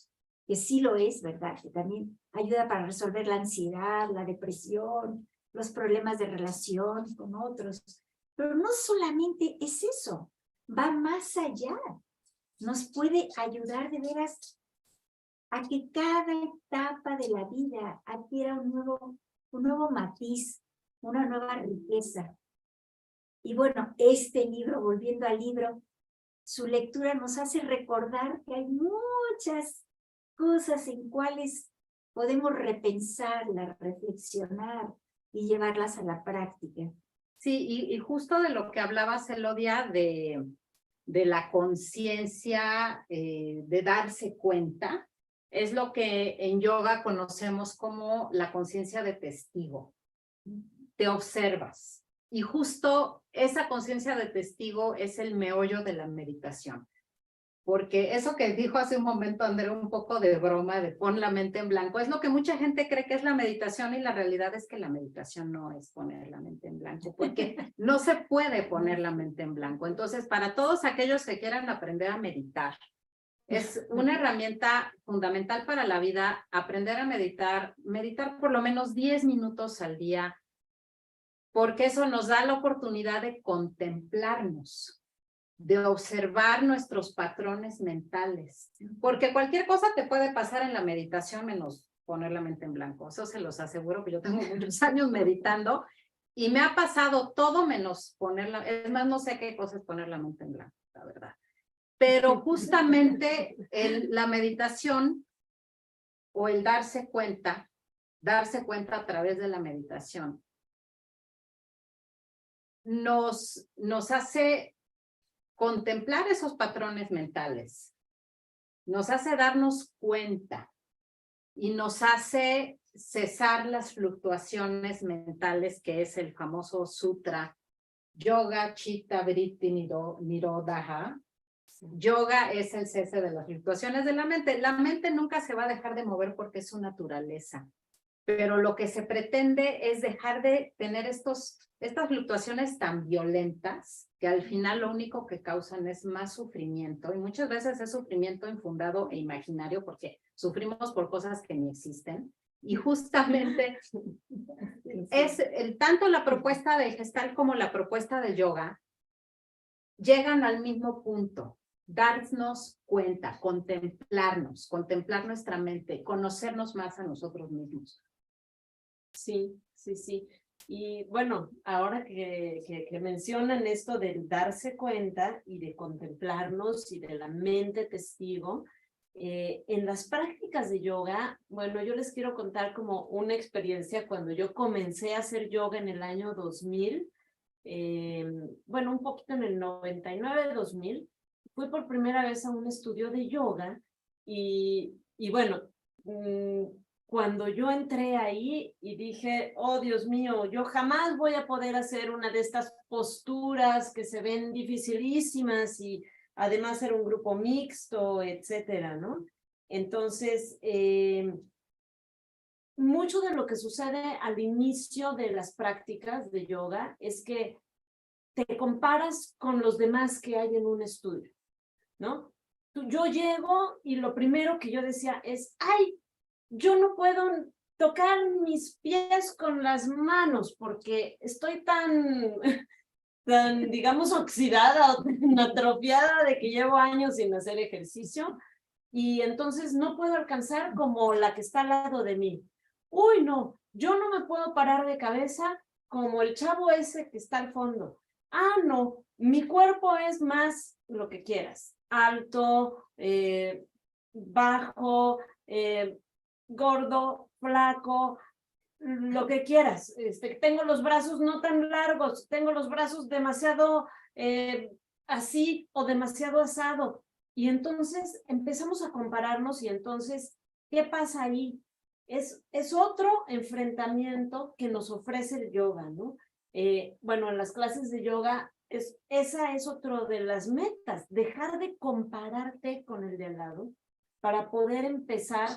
que sí lo es, ¿verdad? Que también ayuda para resolver la ansiedad, la depresión, los problemas de relación con otros. Pero no solamente es eso, va más allá. Nos puede ayudar de veras a que cada etapa de la vida adquiera un nuevo matiz, una nueva riqueza. Y bueno, este libro, volviendo al libro, su lectura nos hace recordar que hay muchas cosas en cuales podemos repensarlas, reflexionar y llevarlas a la práctica. Sí, y justo de lo que hablabas, Elodia, de la conciencia, de darse cuenta, es lo que en yoga conocemos como la conciencia de testigo. Te observas. Y justo esa conciencia de testigo es el meollo de la meditación. Porque eso que dijo hace un momento Andrea, un poco de broma, de pon la mente en blanco, es lo que mucha gente cree que es la meditación, y la realidad es que la meditación no es poner la mente en blanco, porque no se puede poner la mente en blanco. Entonces, para todos aquellos que quieran aprender a meditar, es una herramienta fundamental para la vida, aprender a meditar por lo menos 10 minutos al día, porque eso nos da la oportunidad de contemplarnos, de observar nuestros patrones mentales, porque cualquier cosa te puede pasar en la meditación menos poner la mente en blanco. Eso se los aseguro, que yo tengo muchos años meditando y me ha pasado todo menos ponerla, es más, no sé qué cosa es poner la mente en blanco, la verdad. Pero justamente la meditación o el darse cuenta a través de la meditación, nos hace contemplar esos patrones mentales, nos hace darnos cuenta y nos hace cesar las fluctuaciones mentales, que es el famoso sutra Yoga Chitta Vritti Nirodha. Yoga es el cese de las fluctuaciones de la mente. La mente nunca se va a dejar de mover porque es su naturaleza, pero lo que se pretende es dejar de tener estas fluctuaciones tan violentas que al final lo único que causan es más sufrimiento, y muchas veces es sufrimiento infundado e imaginario porque sufrimos por cosas que ni existen. Y justamente es tanto la propuesta de Gestalt como la propuesta de yoga llegan al mismo punto: darnos cuenta, contemplar nuestra mente, conocernos más a nosotros mismos. Sí, sí, sí. Y bueno, ahora que mencionan esto del darse cuenta y de contemplarnos y de la mente testigo, en las prácticas de yoga, bueno, yo les quiero contar como una experiencia cuando yo comencé a hacer yoga en el año 2000, bueno, un poquito en el 99-2000, fui por primera vez a un estudio de yoga y bueno, cuando yo entré ahí y dije, oh Dios mío, yo jamás voy a poder hacer una de estas posturas que se ven dificilísimas y además era un grupo mixto, etcétera, ¿no? Entonces, mucho de lo que sucede al inicio de las prácticas de yoga es que te comparas con los demás que hay en un estudio, ¿no? Yo llego y lo primero que yo decía es, ¡ay! Yo no puedo tocar mis pies con las manos porque estoy tan, digamos, oxidada o tan atrofiada de que llevo años sin hacer ejercicio y entonces no puedo alcanzar como la que está al lado de mí. Uy, no, yo no me puedo parar de cabeza como el chavo ese que está al fondo. Ah, no, mi cuerpo es más lo que quieras, alto, bajo, gordo, flaco, lo que quieras. Tengo los brazos no tan largos, tengo los brazos demasiado así o demasiado asado. Y entonces empezamos a compararnos y entonces, ¿qué pasa ahí? Es otro enfrentamiento que nos ofrece el yoga, ¿no? Bueno, en las clases de yoga, esa es otro de las metas, dejar de compararte con el de al lado para poder empezar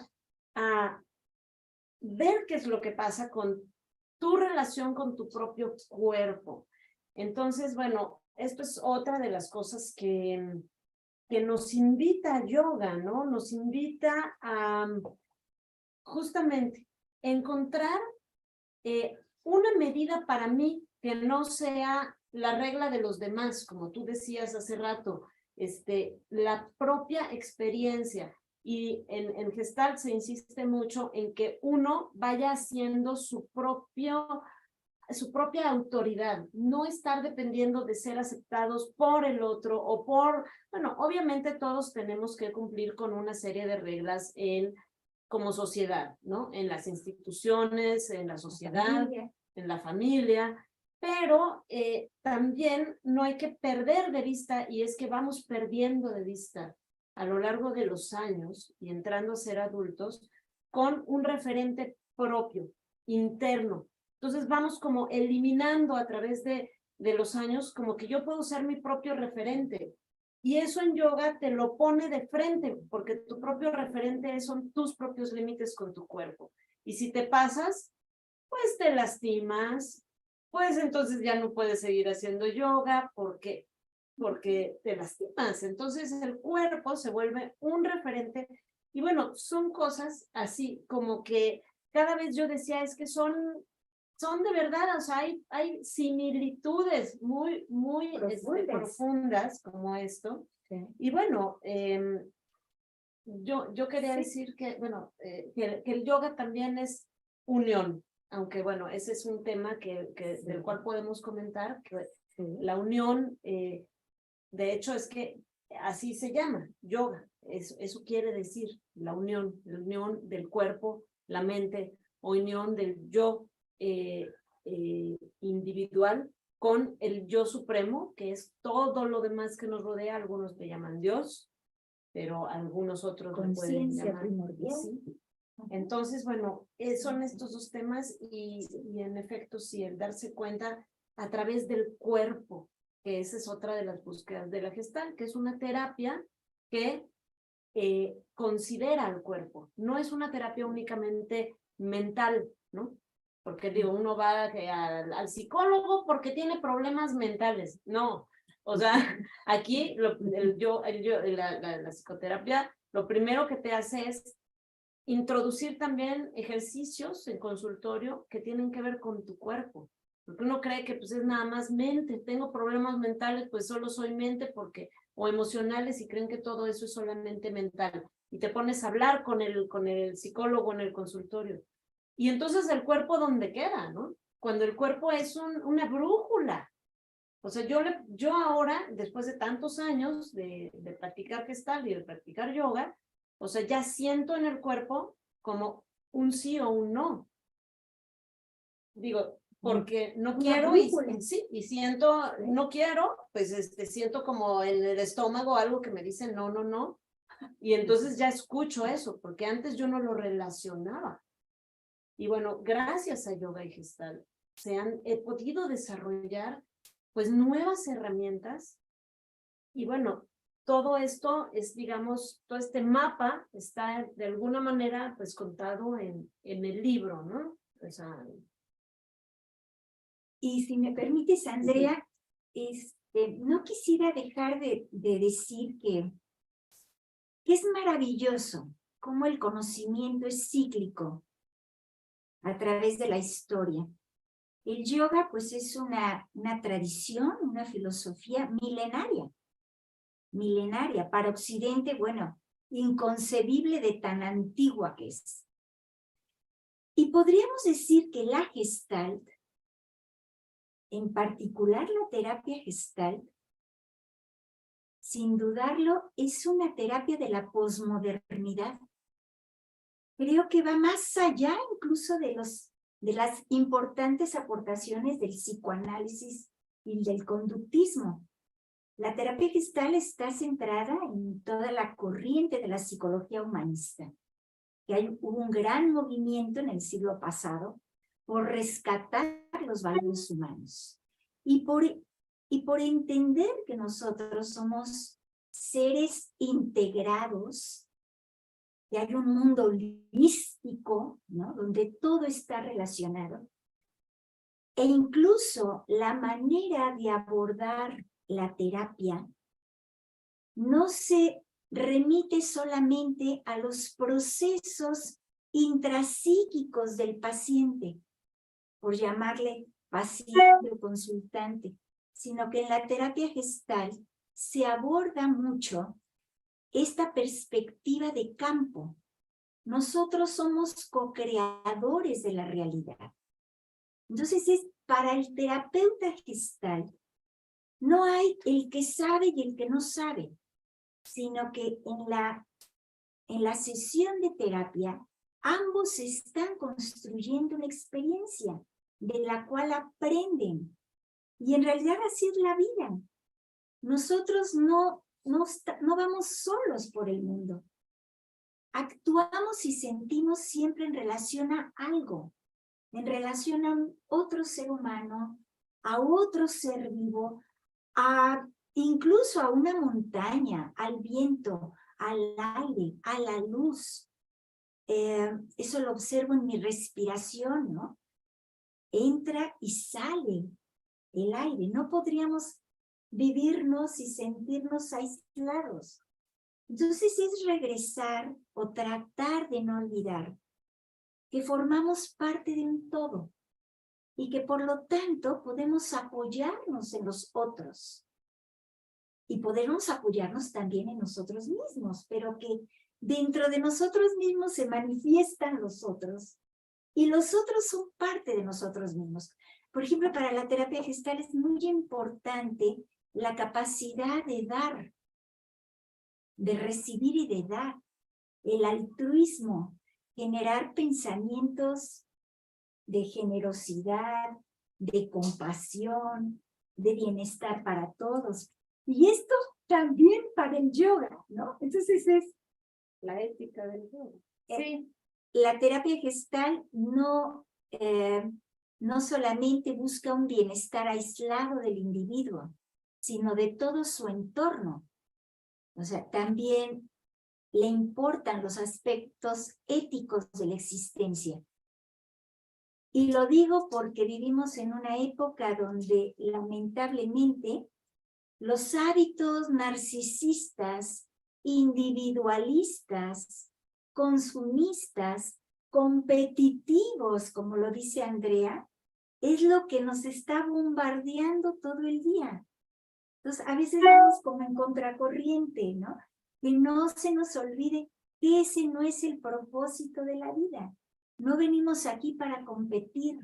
a ver qué es lo que pasa con tu relación con tu propio cuerpo. Entonces, bueno, esto es otra de las cosas que nos invita a yoga, ¿no? Nos invita a justamente encontrar una medida para mí que no sea la regla de los demás, como tú decías hace rato, la propia experiencia. Y en Gestalt se insiste mucho en que uno vaya haciendo su propia autoridad, no estar dependiendo de ser aceptados por el otro o bueno, obviamente todos tenemos que cumplir con una serie de reglas como sociedad, ¿no? En las instituciones, en la sociedad, en la familia, pero también no hay que perder de vista, y es que vamos perdiendo de vista a lo largo de los años y entrando a ser adultos con un referente propio, interno. Entonces vamos como eliminando a través de los años como que yo puedo ser mi propio referente. Y eso en yoga te lo pone de frente, porque tu propio referente son tus propios límites con tu cuerpo. Y si te pasas, pues te lastimas, pues entonces ya no puedes seguir haciendo yoga porque te lastimas. Entonces el cuerpo se vuelve un referente. Y bueno, son cosas así como que cada vez yo decía, es que son de verdad, o sea, hay similitudes muy profundas como esto. Sí. Y bueno, yo quería decir que, bueno, que el yoga también es unión, aunque bueno, ese es un tema del cual podemos comentar, que la unión, de hecho es que así se llama, yoga, eso quiere decir la unión del cuerpo, la mente, o unión del yo individual con el yo supremo, que es todo lo demás que nos rodea. Algunos le llaman Dios, pero algunos otros le pueden llamar primordial. Sí. Entonces, bueno, son estos dos temas y en efecto, sí, el darse cuenta a través del cuerpo, que esa es otra de las búsquedas de la Gestalt, que es una terapia que considera al cuerpo. No es una terapia únicamente mental, ¿no? Porque digo, uno va al psicólogo porque tiene problemas mentales. No, o sea, aquí la psicoterapia lo primero que te hace es introducir también ejercicios en consultorio que tienen que ver con tu cuerpo. Porque uno cree que pues es nada más mente, tengo problemas mentales, pues solo soy mente o emocionales, y creen que todo eso es solamente mental. Y te pones a hablar con el psicólogo en el consultorio. Y entonces el cuerpo, ¿dónde queda, no? Cuando el cuerpo es una brújula. O sea, yo ahora, después de tantos años de practicar Gestalt y de practicar yoga, o sea, ya siento en el cuerpo como un sí o un no. Digo, porque no quiero y siento, no quiero, pues siento como en el estómago algo que me dice no, no, no. Y entonces ya escucho eso, porque antes yo no lo relacionaba. Y bueno, gracias a Yoga y Gestalt he podido desarrollar pues nuevas herramientas. Y bueno, todo esto es, digamos, todo este mapa está de alguna manera pues contado en el libro, ¿no? O sea, y si me permites, Andrea, no quisiera dejar de decir que es maravilloso cómo el conocimiento es cíclico a través de la historia. El yoga, pues, es una tradición, una filosofía milenaria. Para Occidente, bueno, inconcebible de tan antigua que es. Y podríamos decir que la Gestalt, en particular la terapia Gestalt, sin dudarlo, es una terapia de la posmodernidad. Creo que va más allá incluso de las importantes aportaciones del psicoanálisis y del conductismo. La terapia Gestalt está centrada en toda la corriente de la psicología humanista, que hubo un gran movimiento en el siglo pasado por rescatar los valores humanos y por entender que nosotros somos seres integrados, que hay un mundo holístico, ¿no? Donde todo está relacionado. E incluso la manera de abordar la terapia no se remite solamente a los procesos intrapsíquicos del paciente, por llamarle paciente o consultante, sino que en la terapia gestal se aborda mucho esta perspectiva de campo. Nosotros somos co-creadores de la realidad. Entonces, para el terapeuta gestal, no hay el que sabe y el que no sabe, sino que en la sesión de terapia, ambos están construyendo una experiencia de la cual aprenden. Y en realidad así es la vida. Nosotros no vamos solos por el mundo. Actuamos y sentimos siempre en relación a algo, en relación a otro ser humano, a otro ser vivo, incluso a una montaña, al viento, al aire, a la luz. Eso lo observo en mi respiración, ¿no? Entra y sale el aire. No podríamos vivirnos y sentirnos aislados. Entonces es regresar o tratar de no olvidar que formamos parte de un todo y que por lo tanto podemos apoyarnos en los otros y podemos apoyarnos también en nosotros mismos, pero que dentro de nosotros mismos se manifiestan los otros y los otros son parte de nosotros mismos. Por ejemplo, para la terapia gestal es muy importante la capacidad de dar, de recibir y de dar, el altruismo, generar pensamientos de generosidad, de compasión, de bienestar para todos. Y esto también para el yoga, ¿no? Entonces es La ética del yoga. Sí. La terapia gestal no solamente busca un bienestar aislado del individuo, sino de todo su entorno. O sea, también le importan los aspectos éticos de la existencia. Y lo digo porque vivimos en una época donde lamentablemente los hábitos narcisistas, individualistas, consumistas, competitivos, como lo dice Andrea, es lo que nos está bombardeando todo el día. Entonces, a veces vamos como en contracorriente, ¿no? Que no se nos olvide que ese no es el propósito de la vida. No venimos aquí para competir,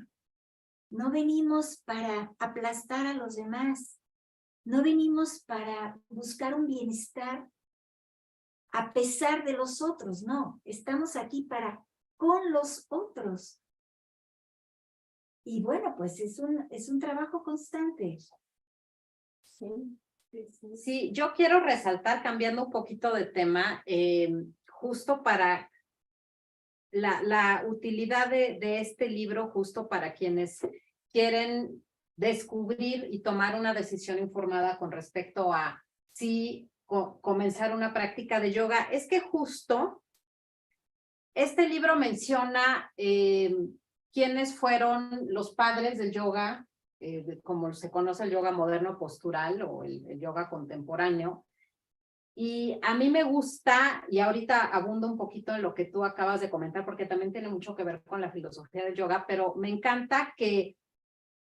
no venimos para aplastar a los demás, no venimos para buscar un bienestar a pesar de los otros, no. Estamos aquí para con los otros. Y bueno, pues es un trabajo constante. Sí, yo quiero resaltar, cambiando un poquito de tema, justo para la utilidad de este libro, justo para quienes quieren descubrir y tomar una decisión informada con respecto a si comenzar una práctica de yoga. Es que justo este libro menciona quiénes fueron los padres del yoga, como se conoce el yoga moderno postural o el yoga contemporáneo. Y a mí me gusta, y ahorita abundo un poquito en lo que tú acabas de comentar, porque también tiene mucho que ver con la filosofía del yoga, pero me encanta que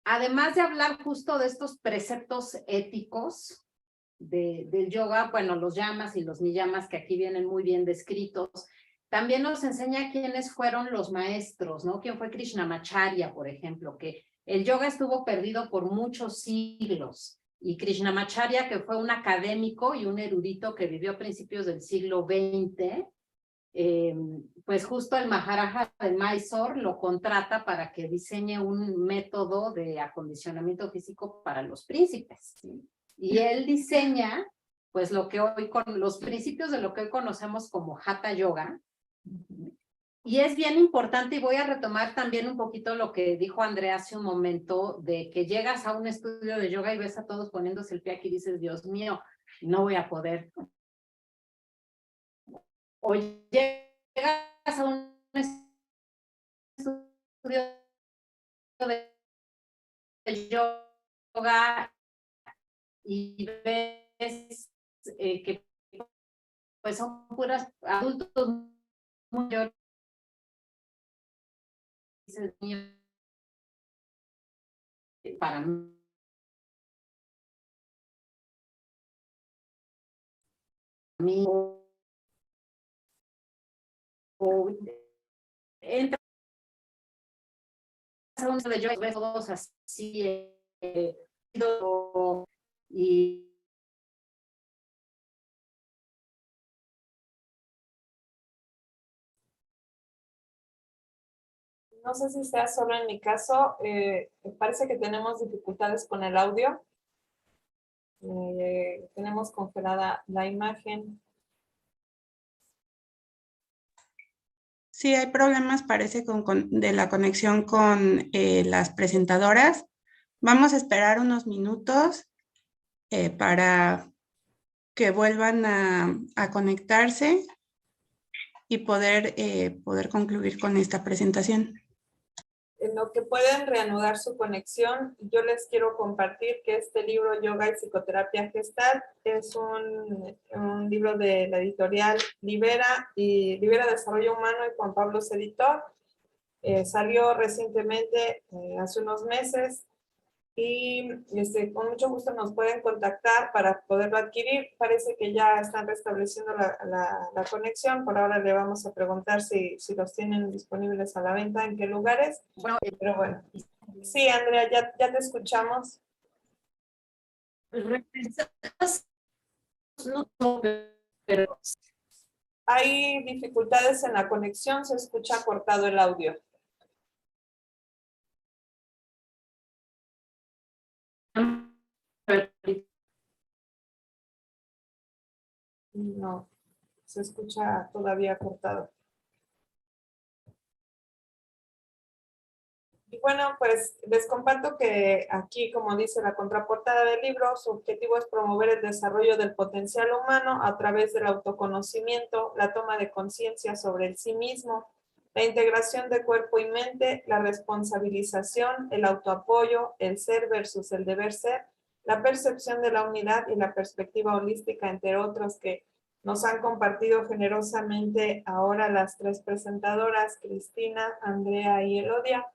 además de hablar justo de estos preceptos éticos del yoga, bueno, los yamas y los niyamas que aquí vienen muy bien descritos, también nos enseña quiénes fueron los maestros, ¿no? ¿Quién fue Krishnamacharya, por ejemplo? Que el yoga estuvo perdido por muchos siglos. Y Krishnamacharya, que fue un académico y un erudito que vivió a principios del siglo XX, pues justo el Maharaja de Mysore lo contrata para que diseñe un método de acondicionamiento físico para los príncipes, ¿sí? Y él diseña, pues lo que hoy, con los principios de lo que hoy conocemos como Hatha Yoga. Y es bien importante, y voy a retomar también un poquito lo que dijo Andrea hace un momento, de que llegas a un estudio de yoga y ves a todos poniéndose el pie aquí y dices, Dios mío, no voy a poder. O llegas a un estudio de yoga y ves que pues son puras adultos muy mayores. Para mí, entra a un de yoga, ves todos así, y No sé si sea solo en mi caso, parece que tenemos dificultades con el audio. Tenemos congelada la imagen. Sí, hay problemas, parece, de la conexión con las presentadoras. Vamos a esperar unos minutos para que vuelvan a conectarse y poder concluir con esta presentación. En lo que pueden reanudar su conexión, yo les quiero compartir que este libro, Yoga y Psicoterapia Gestalt, es un libro de la editorial Libera Desarrollo Humano y Juan Pablo es editor. Salió recientemente, hace unos meses, y con mucho gusto nos pueden contactar para poderlo adquirir. Parece que ya están restableciendo la conexión. Por ahora le vamos a preguntar si los tienen disponibles a la venta, en qué lugares. bueno, Pero bueno. Sí, Andrea, ya te escuchamos. no, pero Hay dificultades en la conexión, se escucha cortado el audio. No, se escucha todavía cortado. Y bueno, pues les comparto que aquí, como dice la contraportada del libro, su objetivo es promover el desarrollo del potencial humano a través del autoconocimiento, la toma de conciencia sobre el sí mismo, la integración de cuerpo y mente, la responsabilización, el autoapoyo, el ser versus el deber ser, la percepción de la unidad y la perspectiva holística, entre otros, que nos han compartido generosamente ahora las tres presentadoras, Cristina, Andrea y Elodia.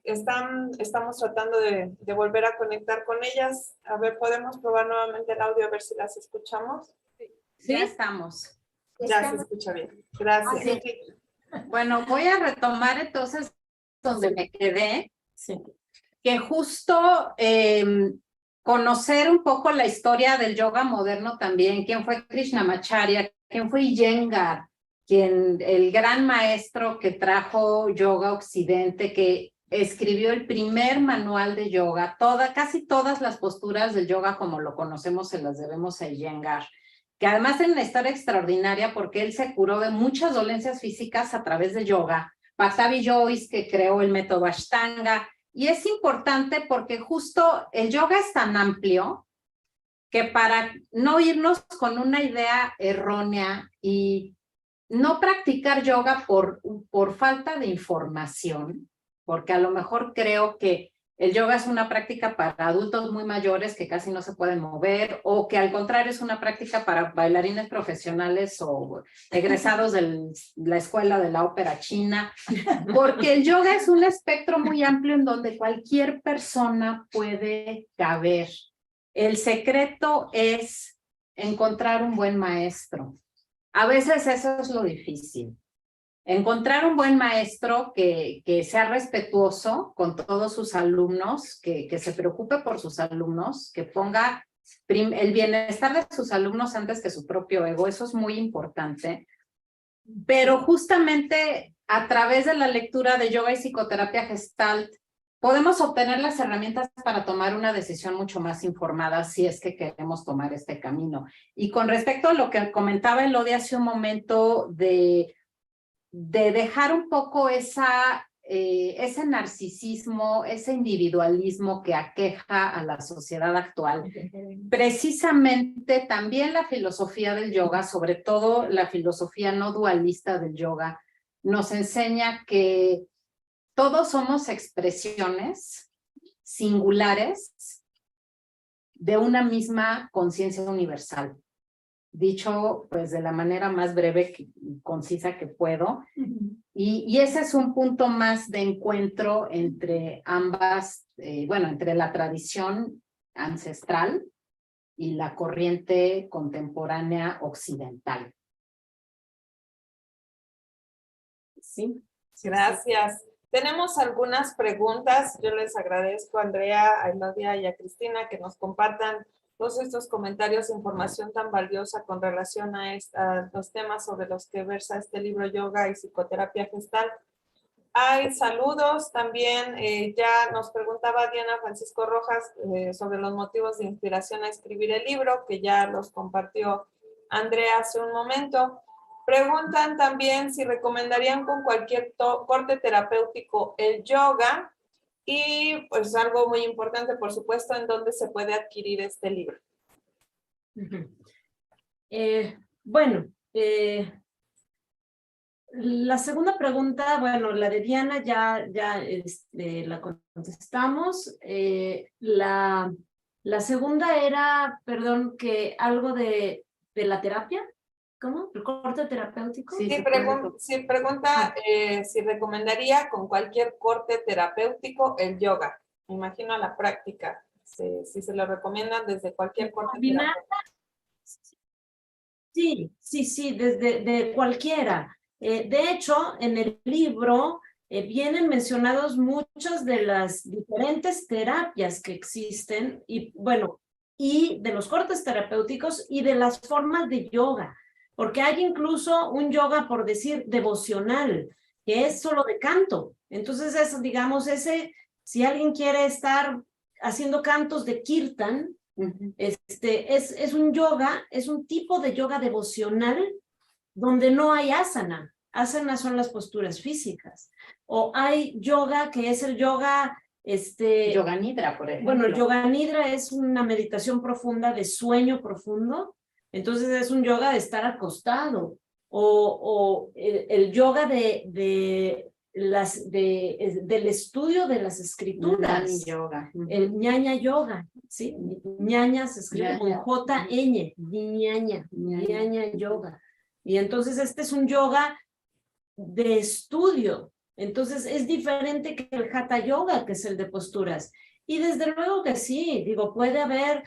Estamos tratando de volver a conectar con ellas. A ver, podemos probar nuevamente el audio a ver si las escuchamos. sí, ya estamos. Ya se escucha bien. Gracias. Sí. Bueno, voy a retomar entonces donde me quedé. Sí. Que justo conocer un poco la historia del yoga moderno también, quién fue Krishnamacharya, quién fue Iyengar, el gran maestro que trajo yoga a Occidente, que escribió el primer manual de yoga, casi todas las posturas del yoga como lo conocemos se las debemos a Iyengar, que además tiene una historia extraordinaria porque él se curó de muchas dolencias físicas a través del yoga. Pattabhi Jois, que creó el método Ashtanga. Y es importante porque justo el yoga es tan amplio que para no irnos con una idea errónea y no practicar yoga por falta de información, porque a lo mejor creo que el yoga es una práctica para adultos muy mayores que casi no se pueden mover, o que al contrario es una práctica para bailarines profesionales o egresados de la escuela de la ópera china, porque el yoga es un espectro muy amplio en donde cualquier persona puede caber. El secreto es encontrar un buen maestro. A veces eso es lo difícil. Encontrar un buen maestro que sea respetuoso con todos sus alumnos, que se preocupe por sus alumnos, que ponga el bienestar de sus alumnos antes que su propio ego, eso es muy importante. Pero justamente a través de la lectura de yoga y psicoterapia Gestalt, podemos obtener las herramientas para tomar una decisión mucho más informada si es que queremos tomar este camino. Y con respecto a lo que comentaba Elodia hace un momento de dejar un poco ese narcisismo, ese individualismo que aqueja a la sociedad actual. Precisamente también la filosofía del yoga, sobre todo la filosofía no dualista del yoga, nos enseña que todos somos expresiones singulares de una misma conciencia universal. Dicho pues de la manera más breve y concisa que puedo. Y ese es un punto más de encuentro entre ambas, entre la tradición ancestral y la corriente contemporánea occidental. Sí. Gracias. Tenemos algunas preguntas. Yo les agradezco a Andrea, a Elodia y a Cristina que nos compartan todos estos comentarios e información tan valiosa con relación a los temas sobre los que versa este libro Yoga y Psicoterapia Gestal. Hay saludos también. Ya nos preguntaba Diana Francisco Rojas sobre los motivos de inspiración a escribir el libro, que ya los compartió Andrea hace un momento. Preguntan también si recomendarían con cualquier corte terapéutico el yoga y pues algo muy importante, por supuesto, en dónde se puede adquirir este libro. La segunda pregunta, la de Diana ya la contestamos. La segunda era, perdón, que algo de la terapia. ¿Cómo? ¿El corte terapéutico? Sí, pregunta si recomendaría con cualquier corte terapéutico el yoga. Me imagino a la práctica, si se lo recomiendan desde cualquier corte terapéutico. Sí, desde cualquiera. De hecho, en el libro vienen mencionados muchas de las diferentes terapias que existen y de los cortes terapéuticos y de las formas de yoga. Porque hay incluso un yoga, por decir, devocional, que es solo de canto. Entonces, si alguien quiere estar haciendo cantos de kirtan, es un yoga, es un tipo de yoga devocional donde no hay asana. Asana son las posturas físicas. O hay yoga que es el yoga... Yoga Nidra, por ejemplo. El Yoga Nidra es una meditación profunda de sueño profundo. Entonces es un yoga de estar acostado, o el yoga del estudio de las escrituras. Yoga. El ñaña yoga, ¿sí? Ñaña se escribe con J-Ñ, ñaña yoga. Y entonces este es un yoga de estudio. Entonces es diferente que el Hatha Yoga, que es el de posturas. Y desde luego que sí, puede haber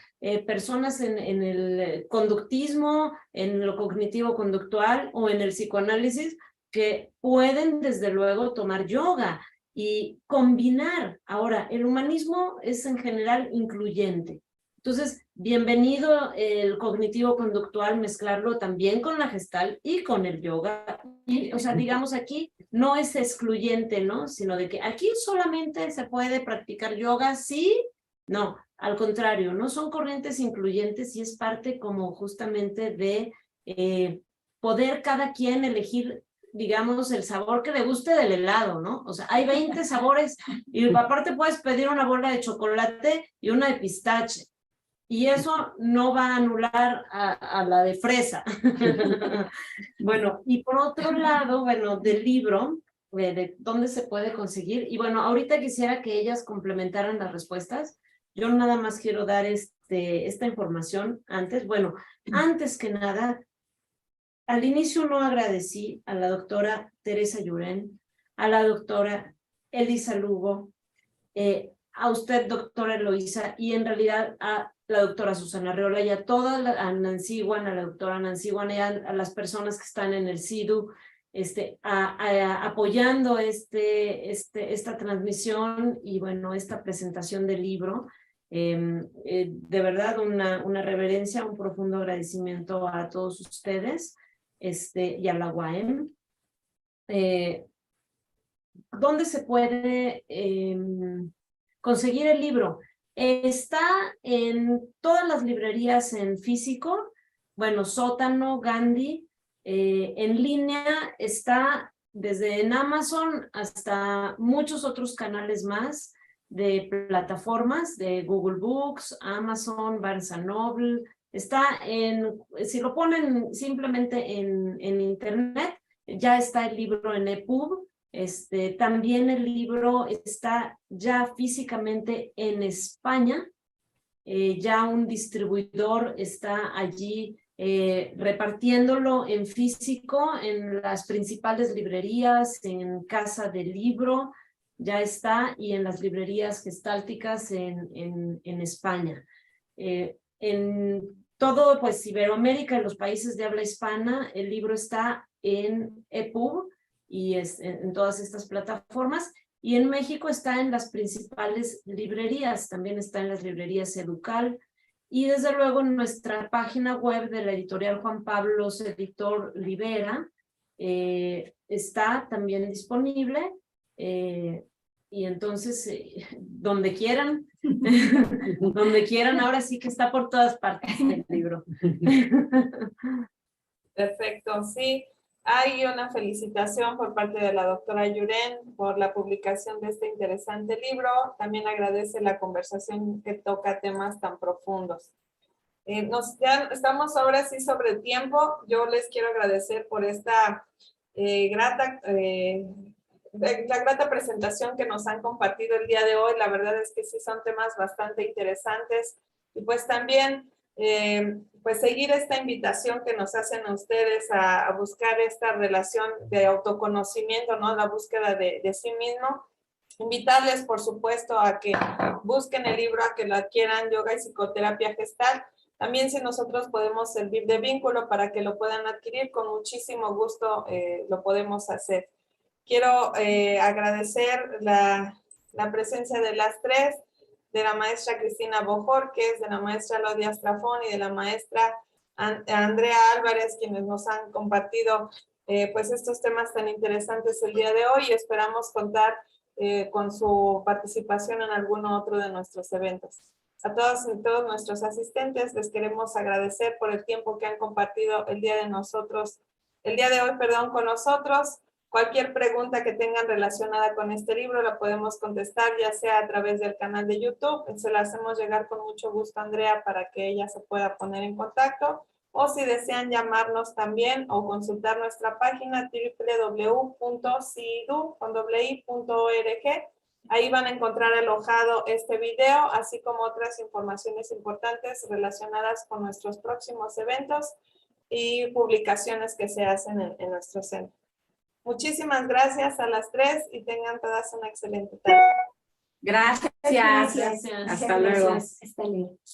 personas en el conductismo, en lo cognitivo-conductual o en el psicoanálisis que pueden desde luego tomar yoga y combinar. Ahora, el humanismo es en general incluyente. Entonces, bienvenido el cognitivo-conductual, mezclarlo también con la Gestalt y con el yoga. Y, digamos aquí, no es excluyente, ¿no? Sino de que aquí solamente se puede practicar yoga, sí, no, al contrario, no son corrientes incluyentes y es parte como justamente de poder cada quien elegir, digamos, el sabor que le guste del helado, ¿no? O sea, hay 20 sabores y aparte puedes pedir una bola de chocolate y una de pistache. Y eso no va a anular a la de fresa. Y por otro lado, del libro, de dónde se puede conseguir. Y ahorita quisiera que ellas complementaran las respuestas. Yo nada más quiero dar esta información antes. Antes que nada, al inicio no agradecí a la doctora Teresa Llurén, a la doctora Elisa Lugo, a usted, doctora Eloísa, y en realidad a la doctora Susana Reola y a toda a Nancy Wan, a la doctora Nancy Wan y a las personas que están en el SIDU apoyando esta transmisión y esta presentación del libro. De verdad una reverencia, un profundo agradecimiento a todos ustedes y a la UAM. ¿Dónde se puede conseguir el libro? Está en todas las librerías en físico, Sótano, Gandhi, en línea está desde en Amazon hasta muchos otros canales más de plataformas de Google Books, Amazon, Barnes & Noble. Está si lo ponen simplemente en internet, ya está el libro en EPUB. También el libro está ya físicamente en España. Ya un distribuidor está allí repartiéndolo en físico en las principales librerías, en Casa del Libro, ya está, y en las librerías gestálticas en España. En todo, pues, Iberoamérica, en los países de habla hispana, el libro está en EPUB y en todas estas plataformas. Y en México está en las principales librerías, también está en las librerías Educal, y desde luego en nuestra página web de la editorial Juan Pablos Editor Libera está también disponible, y entonces donde quieran, donde quieran, ahora sí que está por todas partes el libro. Perfecto, sí. Hay una felicitación por parte de la doctora Yuren por la publicación de este interesante libro. También agradece la conversación que toca temas tan profundos. Ya estamos ahora sí sobre el tiempo. Yo les quiero agradecer por esta la grata presentación que nos han compartido el día de hoy. La verdad es que sí son temas bastante interesantes. Y pues también pues seguir esta invitación que nos hacen a ustedes a buscar esta relación de autoconocimiento, ¿no? La búsqueda de sí mismo. Invitarles, por supuesto, a que busquen el libro, a que lo adquieran, Yoga y Psicoterapia Gestal. También si nosotros podemos servir de vínculo para que lo puedan adquirir, con muchísimo gusto lo podemos hacer. Quiero agradecer la presencia de las tres, de la maestra Cristina Bojorquez, de la maestra Lodia Strafón y de la maestra Andrea Álvarez, quienes nos han compartido pues estos temas tan interesantes el día de hoy, y esperamos contar con su participación en alguno otro de nuestros eventos. A todos y todos nuestros asistentes les queremos agradecer por el tiempo que han compartido el día de hoy, con nosotros. Cualquier pregunta que tengan relacionada con este libro la podemos contestar, ya sea a través del canal de YouTube. Se la hacemos llegar con mucho gusto a Andrea para que ella se pueda poner en contacto. O si desean llamarnos también o consultar nuestra página www.cidu.org. Ahí van a encontrar alojado este video, así como otras informaciones importantes relacionadas con nuestros próximos eventos y publicaciones que se hacen en nuestro centro. Muchísimas gracias a las tres y tengan todas una excelente tarde. Gracias. Gracias. Hasta luego. Hasta luego.